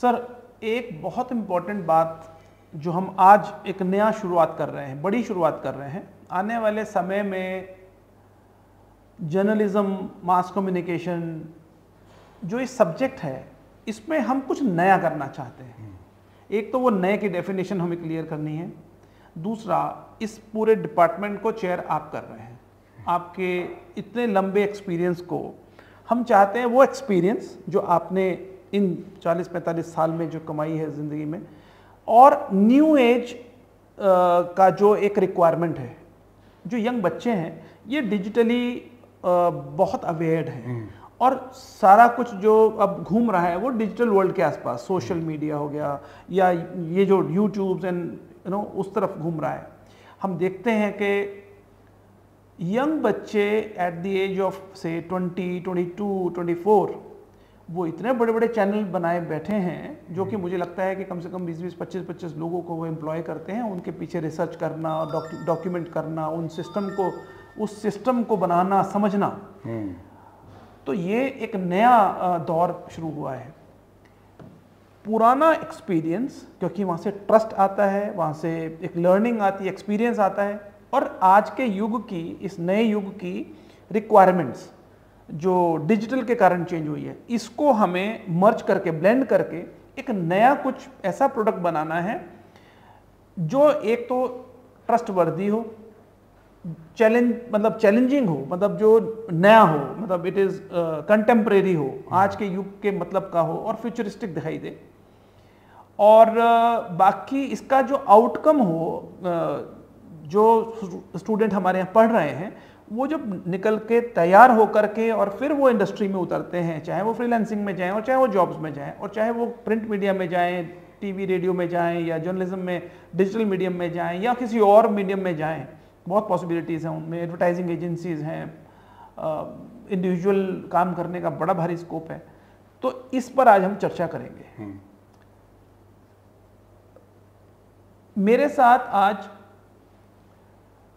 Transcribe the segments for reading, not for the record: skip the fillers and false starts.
Sir एक बहुत important बात जो हम आज एक नया शुरुआत कर रहे हैं, बड़ी शुरुआत कर रहे हैं, आने वाले समय में जर्नलिज्म, मास कम्युनिकेशन जो इस सब्जेक्ट है, इसमें हम कुछ नया करना चाहते हैं। एक तो वो नए की डेफिनेशन हमें क्लियर करनी है, दूसरा इस पूरे डिपार्टमेंट को चेयर आप कर रहे हैं। आपके इतने लंबे एक्सपीरियंस को हम चाहते हैं, वो एक्सपीरियंस जो आपने इन 40-45 साल में जो कमाई है ज़िंदगी में, और न्यू एज का जो एक रिक्वायरमेंट है, जो यंग बच्चे हैं ये डिजिटली बहुत अवेयर्ड हैं और सारा कुछ जो अब घूम रहा है वो डिजिटल वर्ल्ड के आसपास, सोशल मीडिया हो गया या ये जो यूट्यूब्स एंड उस तरफ घूम रहा है। हम देखते हैं कि यंग बच्चे एट द एज ऑफ से 20, 22, 24 वो इतने बड़े बड़े चैनल बनाए बैठे हैं जो कि मुझे लगता है कि कम से कम 20-20, 25-25 लोगों को वो एम्प्लॉय करते हैं। उनके पीछे रिसर्च करना, डॉक्यूमेंट करना, उस सिस्टम को बनाना, समझना। तो ये एक नया दौर शुरू हुआ है। पुराना एक्सपीरियंस, क्योंकि वहाँ से ट्रस्ट आता है, वहाँ से एक लर्निंग आती है, एक्सपीरियंस आता है, और आज के युग की, इस नए युग की रिक्वायरमेंट्स जो डिजिटल के कारण चेंज हुई है, इसको हमें मर्ज करके, ब्लेंड करके एक नया कुछ ऐसा प्रोडक्ट बनाना है जो एक तो ट्रस्टवर्दी हो, चैलेंजिंग हो, मतलब जो नया हो, मतलब इट इज़ कंटेम्प्रेरी हो, आज के युग के मतलब का हो और फ्यूचरिस्टिक दिखाई दे, और बाकी इसका जो आउटकम हो, जो स्टूडेंट हमारे यहाँ पढ़ रहे हैं वो जब निकल के तैयार होकर के और फिर वो इंडस्ट्री में उतरते हैं, चाहे वो फ्रीलांसिंग में जाएं और चाहे वो जॉब्स में जाएं और चाहे वो प्रिंट मीडिया में जाएं, टीवी रेडियो में जाएं, या जर्नलिज्म में डिजिटल मीडियम में जाएं, या किसी और मीडियम में जाएं, बहुत पॉसिबिलिटीज़ हैं उनमें। एडवर्टाइजिंग एजेंसीज हैं, इंडिविजुअल काम करने का बड़ा भारी स्कोप है। तो इस पर आज हम चर्चा करेंगे। मेरे साथ आज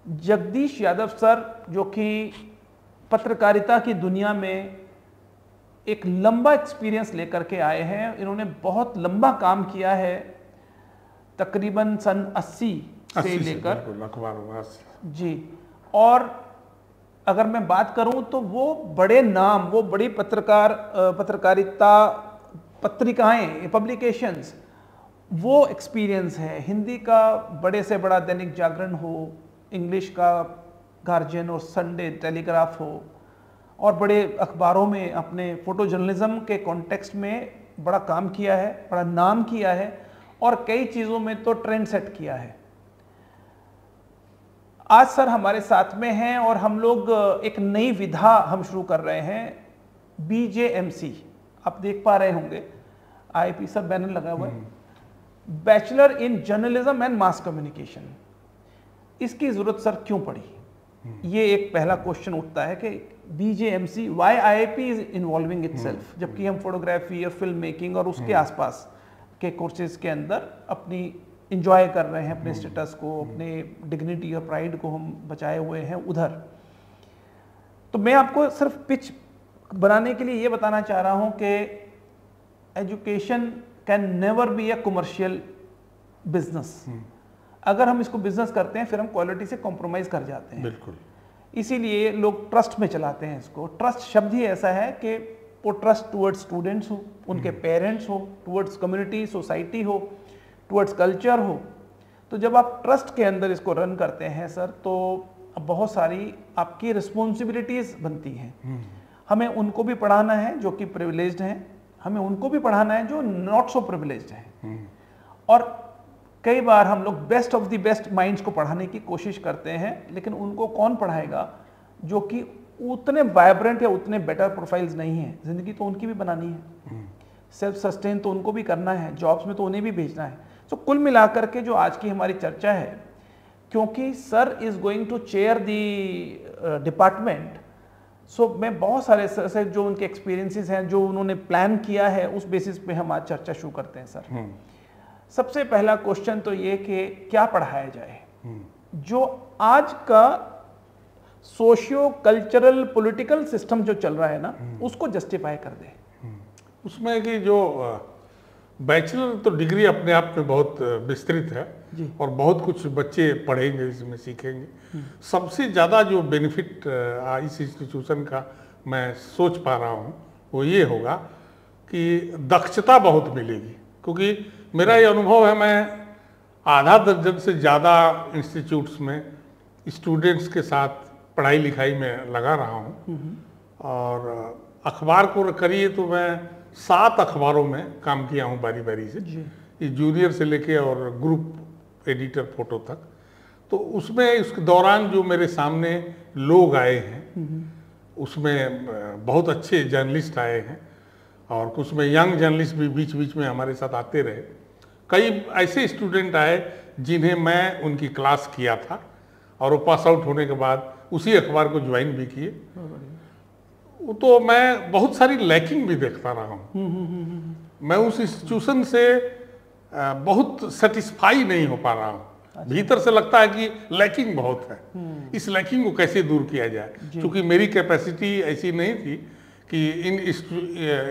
जगदीश यादव सर, जो कि पत्रकारिता की दुनिया में एक लंबा एक्सपीरियंस लेकर के आए हैं। इन्होंने बहुत लंबा काम किया है, तकरीबन सन 80 से लेकर जी। और अगर मैं बात करूं तो वो बड़े नाम, वो बड़ी पत्रकारिता, पत्रिकाएं, पब्लिकेशंस, वो एक्सपीरियंस है। हिंदी का बड़े से बड़ा दैनिक जागरण हो, इंग्लिश का गार्जियन और संडे टेलीग्राफ हो, और बड़े अखबारों में अपने फोटो जर्नलिज्म के कॉन्टेक्स्ट में बड़ा काम किया है, बड़ा नाम किया है, और कई चीज़ों में तो ट्रेंड सेट किया है। आज सर हमारे साथ में हैं और हम लोग एक नई विधा हम शुरू कर रहे हैं, BJMC। आप देख पा रहे होंगे IIP सर बैनर लगा हुआ है, bachelor in journalism and mass communication. इसकी जरूरत सर क्यों पड़ी? ये एक पहला क्वेश्चन उठता है कि BJMC, why IIP is involving itself, जबकि हम फोटोग्राफी और फिल्म मेकिंग और उसके आसपास के कोर्सेज के अंदर अपनी इंजॉय कर रहे हैं, अपने स्टेटस को, अपने डिग्निटी और प्राइड को हम बचाए हुए हैं उधर। तो मैं आपको सिर्फ पिच बनाने के लिए ये बताना चाह रहा हूँ कि education can never be a commercial business. अगर हम इसको बिजनेस करते हैं फिर हम क्वालिटी से कॉम्प्रोमाइज कर जाते हैं। बिल्कुल। इसीलिए लोग ट्रस्ट में चलाते हैं इसको। ट्रस्ट शब्द ही ऐसा है कि वो ट्रस्ट टुवर्ड्स स्टूडेंट्स हो, उनके पेरेंट्स हो, टुवर्ड्स कम्युनिटी, सोसाइटी हो, टुवर्ड्स कल्चर हो। तो जब आप ट्रस्ट के अंदर इसको रन करते हैं सर, तो बहुत सारी आपकी रिस्पॉन्सिबिलिटीज बनती हैं। हमें उनको भी पढ़ाना है जो कि प्रिविलेज्ड हैं, हमें उनको भी पढ़ाना है जो नॉट सो प्रिविलेज्ड हैं। और कई बार हम लोग best of the best minds को पढ़ाने की कोशिश करते हैं, लेकिन उनको कौन पढ़ाएगा जो कि उतने वाइब्रेंट या उतने बेटर प्रोफाइल्स नहीं हैं। जिंदगी तो उनकी भी बनानी है, सेल्फ सस्टेन तो उनको भी करना है, जॉब्स में तो उन्हें भी भेजना है। तो कुल मिलाकर के जो आज की हमारी चर्चा है, क्योंकि sir is going to chair the department, so मैं बहुत सारे सर से जो उनके एक्सपीरियंसेस हैं, जो उन्होंने प्लान किया है, उस बेसिस पे हम आज चर्चा शुरू करते हैं सर। सबसे पहला क्वेश्चन तो ये कि क्या पढ़ाया जाए जो आज का सोशियो कल्चरल पॉलिटिकल सिस्टम जो चल रहा है ना, उसको जस्टिफाई कर दे। उसमें कि जो बैचलर तो डिग्री अपने आप में बहुत विस्तृत है जी। और बहुत कुछ बच्चे पढ़ेंगे, इसमें सीखेंगे। सबसे ज़्यादा जो बेनिफिट इस इंस्टीट्यूशन का मैं सोच पा रहा हूँ वो ये होगा कि दक्षता बहुत मिलेगी, क्योंकि मेरा ये अनुभव है, मैं आधा दर्जन से ज़्यादा इंस्टीट्यूट्स में स्टूडेंट्स के साथ पढ़ाई लिखाई में लगा रहा हूँ। और अखबार को करिए तो मैं 7 अखबारों में काम किया हूँ बारी बारी से, ये जूनियर से लेके और ग्रुप एडिटर फोटो तक। तो उसमें उसके दौरान जो मेरे सामने लोग आए हैं उसमें बहुत अच्छे जर्नलिस्ट आए हैं और कुछ में यंग जर्नलिस्ट भी बीच बीच में हमारे साथ आते रहे। कई ऐसे स्टूडेंट आए जिन्हें मैं उनकी क्लास किया था और वो पास आउट होने के बाद उसी अखबार को ज्वाइन भी किए। तो मैं बहुत सारी लैकिंग भी देखता रहा हूँ। मैं उस इंस्टीट्यूशन से बहुत सेटिस्फाई नहीं हो पा रहा हूँ। भीतर से लगता है कि लैकिंग बहुत है, इस लैकिंग को कैसे दूर किया जाए। क्योंकि मेरी कैपेसिटी ऐसी नहीं थी कि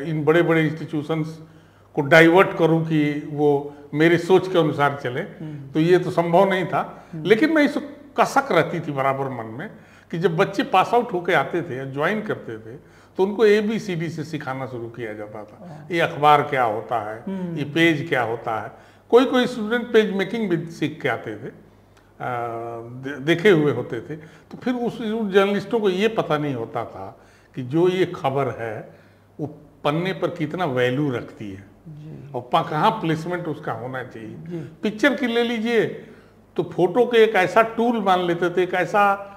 इन बड़े बड़े इंस्टीट्यूशंस को डाइवर्ट करूं कि वो मेरे सोच के अनुसार चले, तो ये तो संभव नहीं था। लेकिन मैं इस कसक रहती थी बराबर मन में कि जब बच्चे पास आउट होके आते थे, ज्वाइन करते थे, तो उनको ABCD से सिखाना शुरू किया जाता था। ये अखबार क्या होता है, ये पेज क्या होता है। कोई कोई स्टूडेंट पेज मेकिंग भी सीख के आते थे, देखे हुए होते थे। तो फिर उस जर्नलिस्टों को ये पता नहीं होता था कि जो ये खबर है वो पन्ने पर कितना वैल्यू रखती है और कहाँ प्लेसमेंट उसका होना चाहिए। पिक्चर की ले लीजिए तो फोटो के एक ऐसा टूल मान लेते थे, एक ऐसा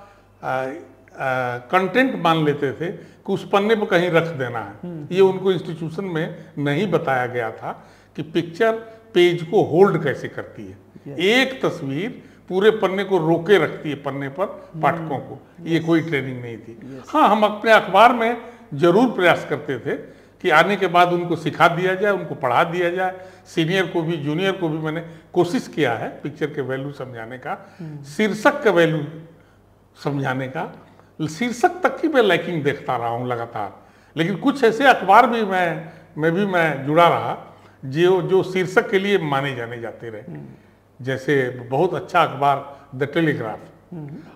कंटेंट मान लेते थे कि उस पन्ने पर कहीं रख देना है। ये उनको इंस्टीट्यूशन में नहीं बताया गया था कि पिक्चर पेज को होल्ड कैसे करती है। एक तस्वीर पूरे पन्ने को रोके रखती है पन्ने पर पाठकों को। ये कोई ट्रेनिंग नहीं थी। हाँ, हम अपने अखबार में जरूर प्रयास करते थे कि आने के बाद उनको सिखा दिया जाए, उनको पढ़ा दिया जाए। सीनियर को भी जूनियर को भी मैंने कोशिश किया है पिक्चर के वैल्यू समझाने का, शीर्षक का वैल्यू समझाने का। शीर्षक तक की मैं लैकिंग देखता रहा हूँ लगातार। लेकिन कुछ ऐसे अखबार भी मैं जुड़ा रहा जो शीर्षक के लिए माने जाने जाते रहे। जैसे बहुत अच्छा अखबार द टेलीग्राफ,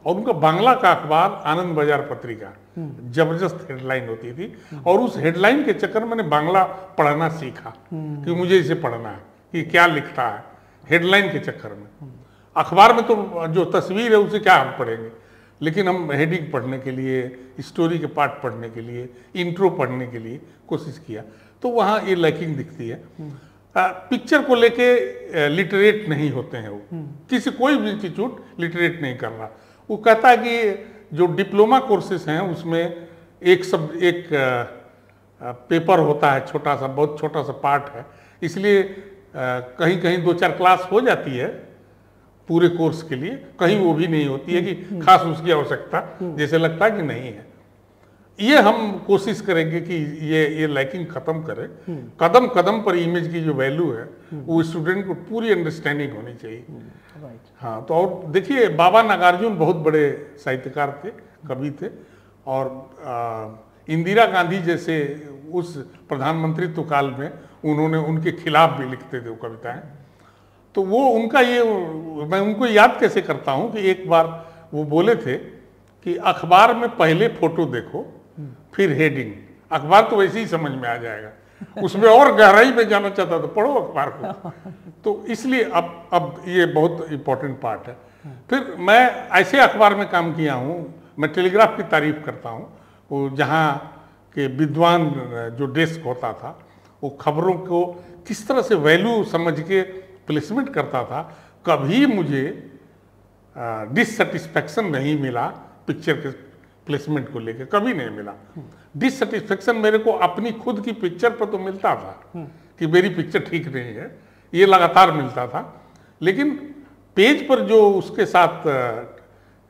और उनका बांग्ला का अखबार आनंद बाजार पत्रिका, जबरदस्त हेडलाइन होती थी। और उस हेडलाइन के चक्कर में मैंने बांग्ला पढ़ना सीखा कि मुझे इसे पढ़ना है कि क्या लिखता है, हेडलाइन के चक्कर में। अखबार में तो जो तस्वीर है उसे क्या हम पढ़ेंगे, लेकिन हम हेडिंग पढ़ने के लिए, स्टोरी के पार्ट पढ़ने के लिए, इंट्रो पढ़ने के लिए कोशिश किया। तो वहाँ ये लैकिंग दिखती है। पिक्चर को लेके लिटरेट नहीं होते हैं वो, कोई भी इंस्टीट्यूट लिटरेट नहीं कर रहा। वो कहता है कि जो डिप्लोमा कोर्सेज हैं उसमें एक पेपर होता है, छोटा सा, बहुत छोटा सा पार्ट है, इसलिए कहीं कहीं 2-4 क्लास हो जाती है पूरे कोर्स के लिए, कहीं वो भी नहीं होती है कि खास उसकी आवश्यकता, जैसे लगता है कि नहीं है। ये हम कोशिश करेंगे कि ये लैकिंग खत्म करें। कदम कदम पर इमेज की जो वैल्यू है वो स्टूडेंट को पूरी अंडरस्टैंडिंग होनी चाहिए। हाँ, तो और देखिए, बाबा नागार्जुन बहुत बड़े साहित्यकार थे, कवि थे, और इंदिरा गांधी जैसे उस प्रधानमंत्रित्व काल में उन्होंने उनके खिलाफ भी लिखते थे वो कविताएं। तो वो उनका मैं उनको याद कैसे करता हूँ कि एक बार वो बोले थे कि अखबार में पहले फोटो देखो फिर हेडिंग। अखबार तो वैसे ही समझ में आ जाएगा, उसमें और गहराई में जाना चाहता तो पढ़ो अखबार को। तो इसलिए अब ये बहुत इम्पोर्टेंट पार्ट है। फिर मैं ऐसे अखबार में काम किया हूँ, मैं टेलीग्राफ की तारीफ करता हूँ। वो जहाँ के विद्वान जो डेस्क होता था वो खबरों को किस तरह से वैल्यू समझ के प्लेसमेंट करता था। कभी मुझे डिससेटिस्फैक्शन नहीं मिला पिक्चर के प्लेसमेंट को लेकर, कभी नहीं मिला। डिससेटिस्फैक्शन मेरे को अपनी खुद की पिक्चर पर तो मिलता था कि मेरी पिक्चर ठीक नहीं है, ये लगातार मिलता था। लेकिन पेज पर जो उसके साथ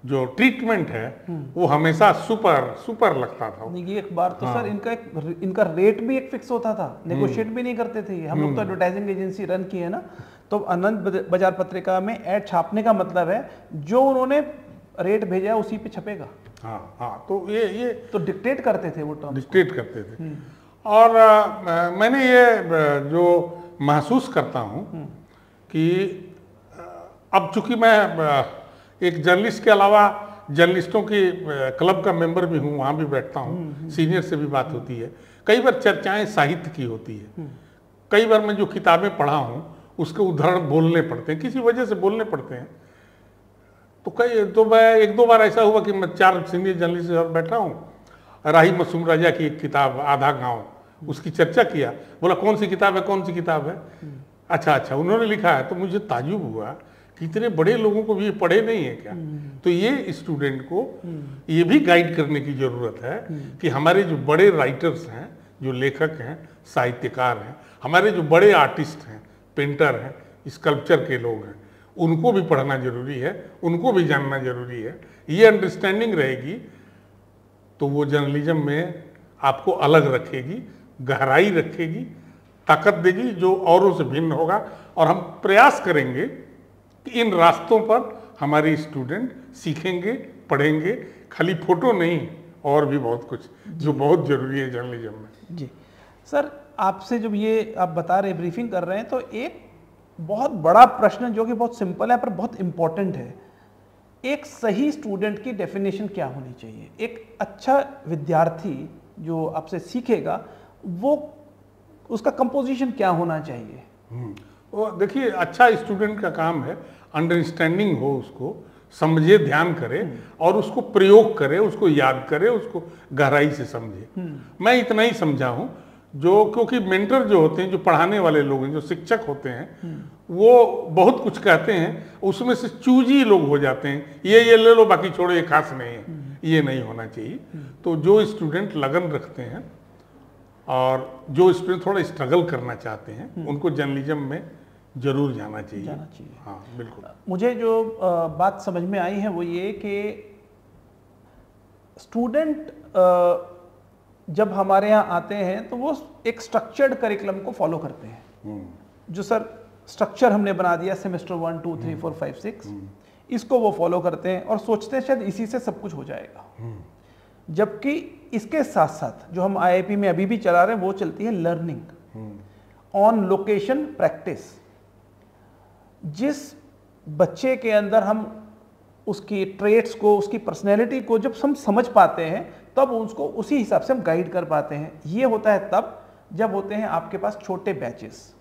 जो ट्रीटमेंट है वो हमेशा सुपर लगता था। ये अखबार तो सर इनका रेट भी एक फिक्स होता था, नेगोशिएट भी नहीं करते थे। हम लोग तो एडवर्टाइजिंग एजेंसी रन की है ना, तो आनंद बाजार पत्रिका में ऐड छापने का मतलब है जो उन्होंने रेट भेजा है उसी पे छपेगा। हाँ, तो ये तो डिक्टेट करते थे वो टर्म, डिक्टेट करते थे। और मैंने ये जो महसूस करता हूँ कि अब चूंकि मैं एक जर्नलिस्ट के अलावा जर्नलिस्टों के क्लब का मेंबर भी हूँ, वहाँ भी बैठता हूँ, सीनियर से भी बात होती है, कई बार चर्चाएं साहित्य की होती है, कई बार मैं जो किताबें पढ़ा हूँ उसके उदाहरण बोलने पड़ते हैं, किसी वजह से बोलने पड़ते हैं। तो मैं एक दो बार ऐसा हुआ कि मैं 4 सीनियर जर्नलिस्ट के साथ बैठा हूँ, राही मासूम राजा की एक किताब आधा गांव, उसकी चर्चा किया, बोला कौन सी किताब है, कौन सी किताब है, अच्छा उन्होंने लिखा है, तो मुझे ताज्जुब हुआ कि इतने बड़े लोगों को भी ये पढ़े नहीं है क्या। तो ये स्टूडेंट को ये भी गाइड करने की जरूरत है कि हमारे जो बड़े राइटर्स हैं, जो लेखक हैं, साहित्यकार हैं, हमारे जो बड़े आर्टिस्ट हैं, पेंटर हैं, स्कल्पचर के लोग हैं, उनको भी पढ़ना जरूरी है, उनको भी जानना जरूरी है। ये अंडरस्टैंडिंग रहेगी तो वो जर्नलिज्म में आपको अलग रखेगी, गहराई रखेगी, ताकत देगी, जो औरों से भिन्न होगा। और हम प्रयास करेंगे कि इन रास्तों पर हमारे स्टूडेंट सीखेंगे, पढ़ेंगे, खाली फोटो नहीं और भी बहुत कुछ जो बहुत जरूरी है जर्नलिज्म में। जी सर, आपसे जब ये आप बता रहे, ब्रीफिंग कर रहे हैं, तो एक बहुत बड़ा प्रश्न जो कि बहुत सिंपल है पर बहुत इम्पोर्टेंट है, एक सही स्टूडेंट की डेफिनेशन क्या होनी चाहिए? एक अच्छा विद्यार्थी जो आपसे सीखेगा वो उसका कंपोजिशन क्या होना चाहिए? वो देखिए, अच्छा स्टूडेंट का काम है अंडरस्टैंडिंग हो, उसको समझे, ध्यान करे और उसको प्रयोग करे, उसको याद करे, उसको गहराई से समझे। मैं इतना ही समझा हूँ, जो क्योंकि मेंटर जो होते हैं, जो पढ़ाने वाले लोग हैं, जो शिक्षक होते हैं, वो बहुत कुछ कहते हैं, उसमें से चूजी लोग हो जाते हैं, ये ले लो बाकी छोड़ो, ये खास नहीं है, ये नहीं होना चाहिए। तो जो स्टूडेंट लगन रखते हैं और जो स्टूडेंट थोड़ा स्ट्रगल करना चाहते हैं, उनको जर्नलिज्म में जरूर जाना चाहिए। हाँ बिल्कुल। मुझे जो बात समझ में आई है वो ये कि स्टूडेंट जब हमारे यहाँ आते हैं तो वो एक स्ट्रक्चर्ड करिकुलम को फॉलो करते हैं। जो सर स्ट्रक्चर हमने बना दिया, सेमेस्टर 1 2 3 4 5 6, इसको वो फॉलो करते हैं और सोचते हैं शायद इसी से सब कुछ हो जाएगा। जबकि इसके साथ साथ जो हम IIP में अभी भी चला रहे हैं वो चलती है लर्निंग ऑन लोकेशन प्रैक्टिस। जिस बच्चे के अंदर हम उसकी ट्रेट्स को, उसकी पर्सनैलिटी को जब हम समझ पाते हैं तब उसको उसी हिसाब से हम गाइड कर पाते हैं। ये होता है तब जब होते हैं आपके पास छोटे बैचेस।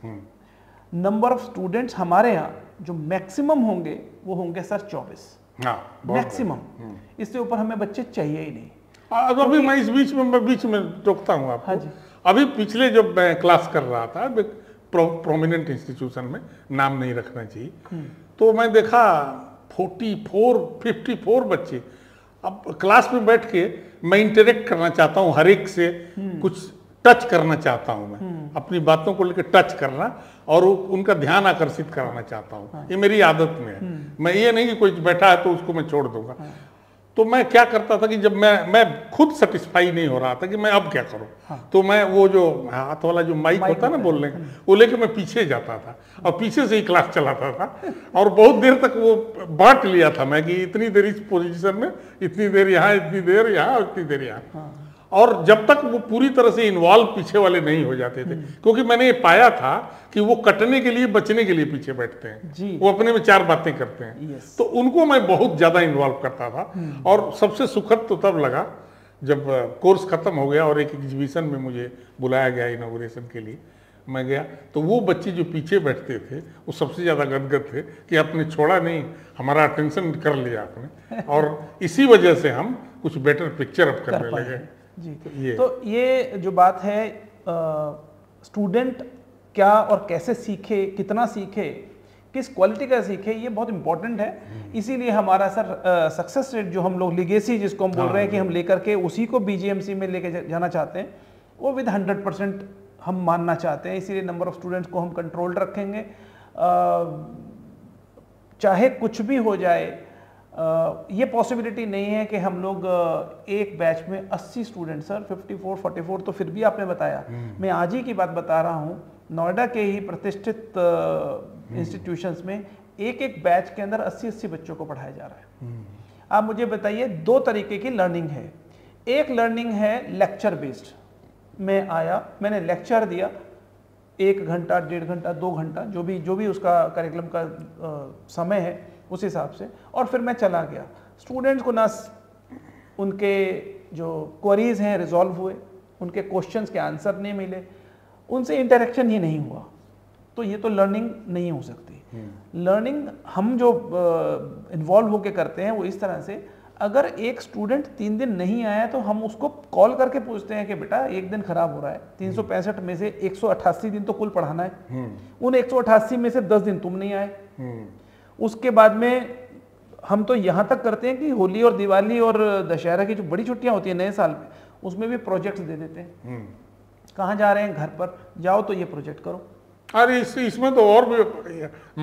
नंबर ऑफ स्टूडेंट्स हमारे यहाँ जो मैक्सिमम होंगे वो होंगे सर 24 मैक्सिमम। इससे ऊपर हमें बच्चे चाहिए ही नहीं। अभी मैं इस बीच में टोकता हूँ आपको। हाँ जी। अभी पिछले जब मैं क्लास कर रहा था प्रोमिनेंट इंस्टीट्यूशन में, नाम नहीं रखना चाहिए, तो मैं देखा 54 बच्चे। अब क्लास में बैठ के मैं इंटरेक्ट करना चाहता हूँ, हर एक से कुछ टच करना चाहता हूँ, मैं अपनी बातों को लेकर टच करना और उनका ध्यान आकर्षित कराना चाहता हूँ। ये मेरी आदत में है। मैं ये नहीं कि कोई बैठा है तो उसको मैं छोड़ दूंगा। तो मैं क्या करता था कि जब मैं खुद सेटिस्फाई नहीं हो रहा था कि मैं अब क्या करूं, तो मैं वो जो हाथ वाला जो माइक होता है ना बोलने का, वो लेके मैं पीछे जाता था और पीछे से ही क्लास चलाता था। और बहुत देर तक वो बांट लिया था मैं कि इतनी देर इस पोजीशन में, इतनी देर यहाँ, इतनी देर यहाँ और इतनी देर यहाँ। और जब तक वो पूरी तरह से इन्वॉल्व पीछे वाले नहीं हो जाते थे, क्योंकि मैंने ये पाया था कि वो कटने के लिए, बचने के लिए पीछे बैठते हैं, वो अपने में 4 बातें करते हैं। तो उनको मैं बहुत ज्यादा इन्वॉल्व करता था। और सबसे सुखद तो तब लगा जब कोर्स खत्म हो गया और एक एग्जीबिशन में मुझे बुलाया गया इनॉग्रेशन के लिए। मैं गया तो वो बच्चे जो पीछे बैठते थे वो सबसे ज्यादा गदगद थे कि आपने छोड़ा नहीं, हमारा अटेंशन कर लिया आपने, और इसी वजह से हम कुछ बेटर पिक्चर अप करने लगे। जी। तो ये जो बात है स्टूडेंट क्या और कैसे सीखे, कितना सीखे, किस क्वालिटी का सीखे, ये बहुत इंपॉर्टेंट है। इसीलिए हमारा सर सक्सेस रेट जो हम लोग लिगेसी जिसको हम बोल रहे हैं कि हम लेकर के उसी को BGMC में लेके जाना चाहते हैं, वो विद 100% हम मानना चाहते हैं। इसीलिए नंबर ऑफ स्टूडेंट्स को हम कंट्रोल रखेंगे, चाहे कुछ भी हो जाए। ये पॉसिबिलिटी नहीं है कि हम लोग एक बैच में 80 स्टूडेंट, सर 54 44 तो फिर भी आपने बताया। मैं आज ही की बात बता रहा हूँ, नोएडा के ही प्रतिष्ठित इंस्टीट्यूशंस में एक बैच के अंदर 80 बच्चों को पढ़ाया जा रहा है। आप मुझे बताइए, 2 तरीके की लर्निंग है। एक लर्निंग है लेक्चर बेस्ड, मैं आया, मैंने लेक्चर दिया, 1 घंटा, 1.5 घंटा, 2 घंटा, जो भी उसका करिकुलम का समय है उस हिसाब से, और फिर मैं चला गया। स्टूडेंट्स को ना उनके जो क्वेरीज हैं रिजॉल्व हुए, उनके क्वेश्चंस के आंसर नहीं मिले, उनसे इंटरेक्शन ही नहीं हुआ, तो ये तो लर्निंग नहीं हो सकती। लर्निंग हम जो इन्वॉल्व होकर करते हैं वो इस तरह से, अगर एक स्टूडेंट 3 दिन नहीं आया तो हम उसको कॉल करके पूछते हैं कि बेटा 1 दिन खराब हो रहा है, 365 में से 188 दिन तो कुल पढ़ाना है, उन 188 में से 10 दिन तुम नहीं आए। उसके बाद में हम तो यहाँ तक करते हैं कि होली और दिवाली और दशहरा की जो बड़ी छुट्टियाँ होती हैं नए साल में, उसमें भी प्रोजेक्ट्स दे देते हैं। कहाँ जा रहे हैं, घर पर जाओ तो ये प्रोजेक्ट करो। अरे इसमें तो और भी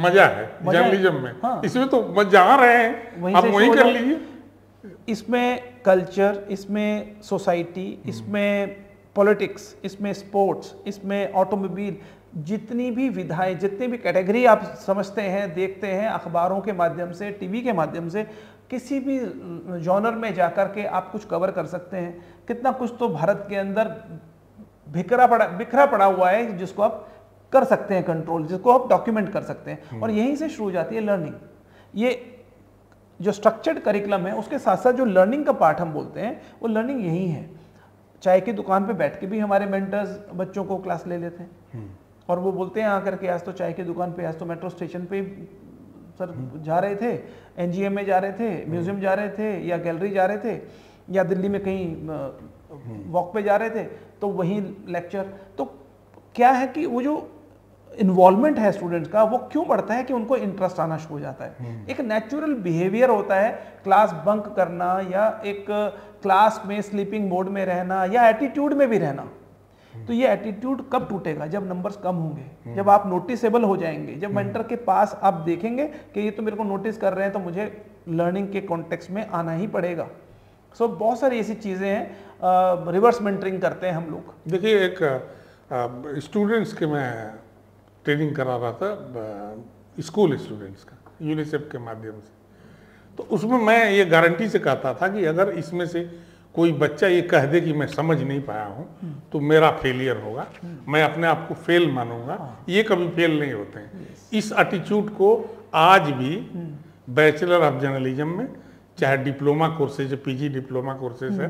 मजा है जर्नलिज्म में। हाँ। इसमें तो जहाँ रहे हैं आप वहीं कर लीजिए। इसमें कल्चर, इसमें सोसाइटी, इसमें पॉलिटिक्स, इसमें स्पोर्ट्स, इसमें ऑटोमोबाइल, जितनी भी विधाएं, जितनी भी कैटेगरी आप समझते हैं, देखते हैं अखबारों के माध्यम से, टीवी के माध्यम से, किसी भी जॉनर में जाकर के आप कुछ कवर कर सकते हैं। कितना कुछ तो भारत के अंदर बिखरा पड़ा हुआ है जिसको आप कर सकते हैं कंट्रोल, जिसको आप डॉक्यूमेंट कर सकते हैं, और यहीं से शुरू हो जाती है लर्निंग। ये जो स्ट्रक्चर्ड करिकुलम है उसके साथ साथ जो लर्निंग का पार्ट हम बोलते हैं वो लर्निंग यही है। चाय की दुकान पे बैठ के भी हमारे मेंटर्स बच्चों को क्लास ले लेते हैं और वो बोलते हैं आकर के आज तो चाय की दुकान पे, आज तो मेट्रो स्टेशन पे सर जा रहे थे, एनजीएम में जा रहे थे, म्यूजियम जा रहे थे, या गैलरी जा रहे थे, या दिल्ली में कहीं वॉक पे जा रहे थे, तो वहीं लेक्चर। तो क्या है कि वो जो इन्वॉल्वमेंट है स्टूडेंट्स का वो क्यों बढ़ता है कि उनको इंटरेस्ट आना शुरू हो जाता है। एक नेचुरल बिहेवियर होता है क्लास बंक करना, या एक क्लास में स्लीपिंग मोड में रहना, या एटीट्यूड में भी रहना। तो ये एटीट्यूड कब टूटेगा, जब नंबर्स कम होंगे, जब आप नोटिसेबल हो जाएंगे, जब मेंटर के पास आप देखेंगे कि ये तो मेरे को नोटिस कर रहे हैं, तो मुझे लर्निंग के कॉन्टेक्स्ट में आना ही पड़ेगा। सो बहुत सारी ऐसी चीज़ें हैं, रिवर्स मेंटरिंग करते हैं हम लोग। देखिए, एक स्टूडेंट्स के मैं ट्रेनिंग करा रहा था, स्कूल स्टूडेंट्स का, यूनिसेफ के माध्यम से। तो उसमें मैं ये गारंटी से कहता था कि अगर इसमें से कोई बच्चा ये कह दे कि मैं समझ नहीं पाया हूँ तो मेरा फेलियर होगा, मैं अपने आप को फेल मानूंगा। ये कभी फेल नहीं होते हैं। इस एटीट्यूड को आज भी बैचलर ऑफ जर्नलिज्म में, चाहे diploma courses, PG diploma courses है,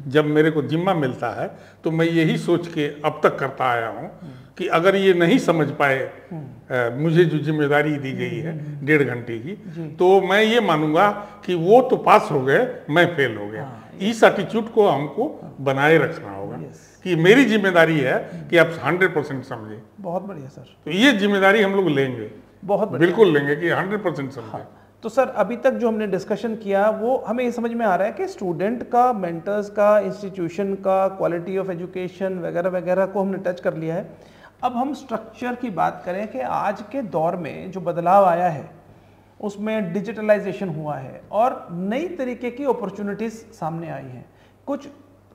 जब मेरे को जिम्मा मिलता है तो मैं यही सोच के अब तक करता आया हूँ कि अगर ये नहीं समझ पाए मुझे जो जिम्मेदारी दी गई है 1.5 घंटे की, तो मैं ये मानूंगा कि वो तो पास हो गए, मैं फेल हो गया। इस एटीट्यूड को हमको बनाए रखना होगा कि मेरी जिम्मेदारी है कि आप 100% समझे। बहुत बढ़िया सर। तो ये जिम्मेदारी हम लोग लेंगे, बहुत बिल्कुल लेंगे कि 100% समझे। हाँ। तो सर अभी तक जो हमने डिस्कशन किया वो हमें ये समझ में आ रहा है कि स्टूडेंट का, मेंटर्स का, इंस्टीट्यूशन का, क्वालिटी ऑफ एजुकेशन वगैरह वगैरह को हमने टच कर लिया है। अब हम स्ट्रक्चर की बात करें कि आज के दौर में जो बदलाव आया है उसमें डिजिटलाइजेशन हुआ है और नई तरीके की अपॉर्चुनिटीज़ सामने आई हैं। कुछ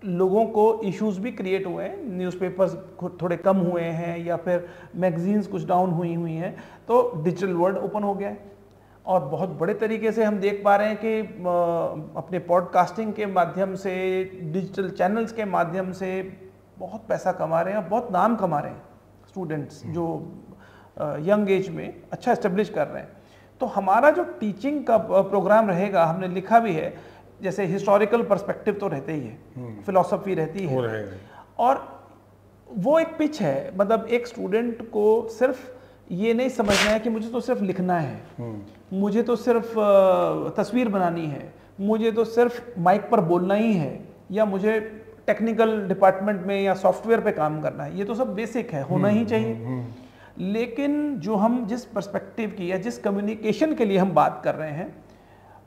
लोगों को इश्यूज भी क्रिएट हुए हैं, न्यूज़पेपर्स थोड़े कम हुए हैं या फिर मैगजीन्स कुछ डाउन हुई हैं, तो डिजिटल वर्ल्ड ओपन हो गया है और बहुत बड़े तरीके से हम देख पा रहे हैं कि अपने पॉडकास्टिंग के माध्यम से, डिजिटल चैनल्स के माध्यम से बहुत पैसा कमा रहे हैं और बहुत नाम कमा रहे हैं स्टूडेंट्स जो यंग एज में अच्छा एस्टेब्लिश कर रहे हैं। तो हमारा जो टीचिंग का प्रोग्राम रहेगा, हमने लिखा भी है, जैसे हिस्टोरिकल पर्सपेक्टिव तो रहते ही है, फिलॉसफी रहती है, और वो एक पिच है। मतलब एक स्टूडेंट को सिर्फ ये नहीं समझना है कि मुझे तो सिर्फ लिखना है, मुझे तो सिर्फ तस्वीर बनानी है, मुझे तो सिर्फ माइक पर बोलना ही है, या मुझे टेक्निकल डिपार्टमेंट में या सॉफ्टवेयर पे काम करना है। ये तो सब बेसिक है, होना ही चाहिए। लेकिन जो हम जिस पर्सपेक्टिव की या जिस कम्युनिकेशन के लिए हम बात कर रहे हैं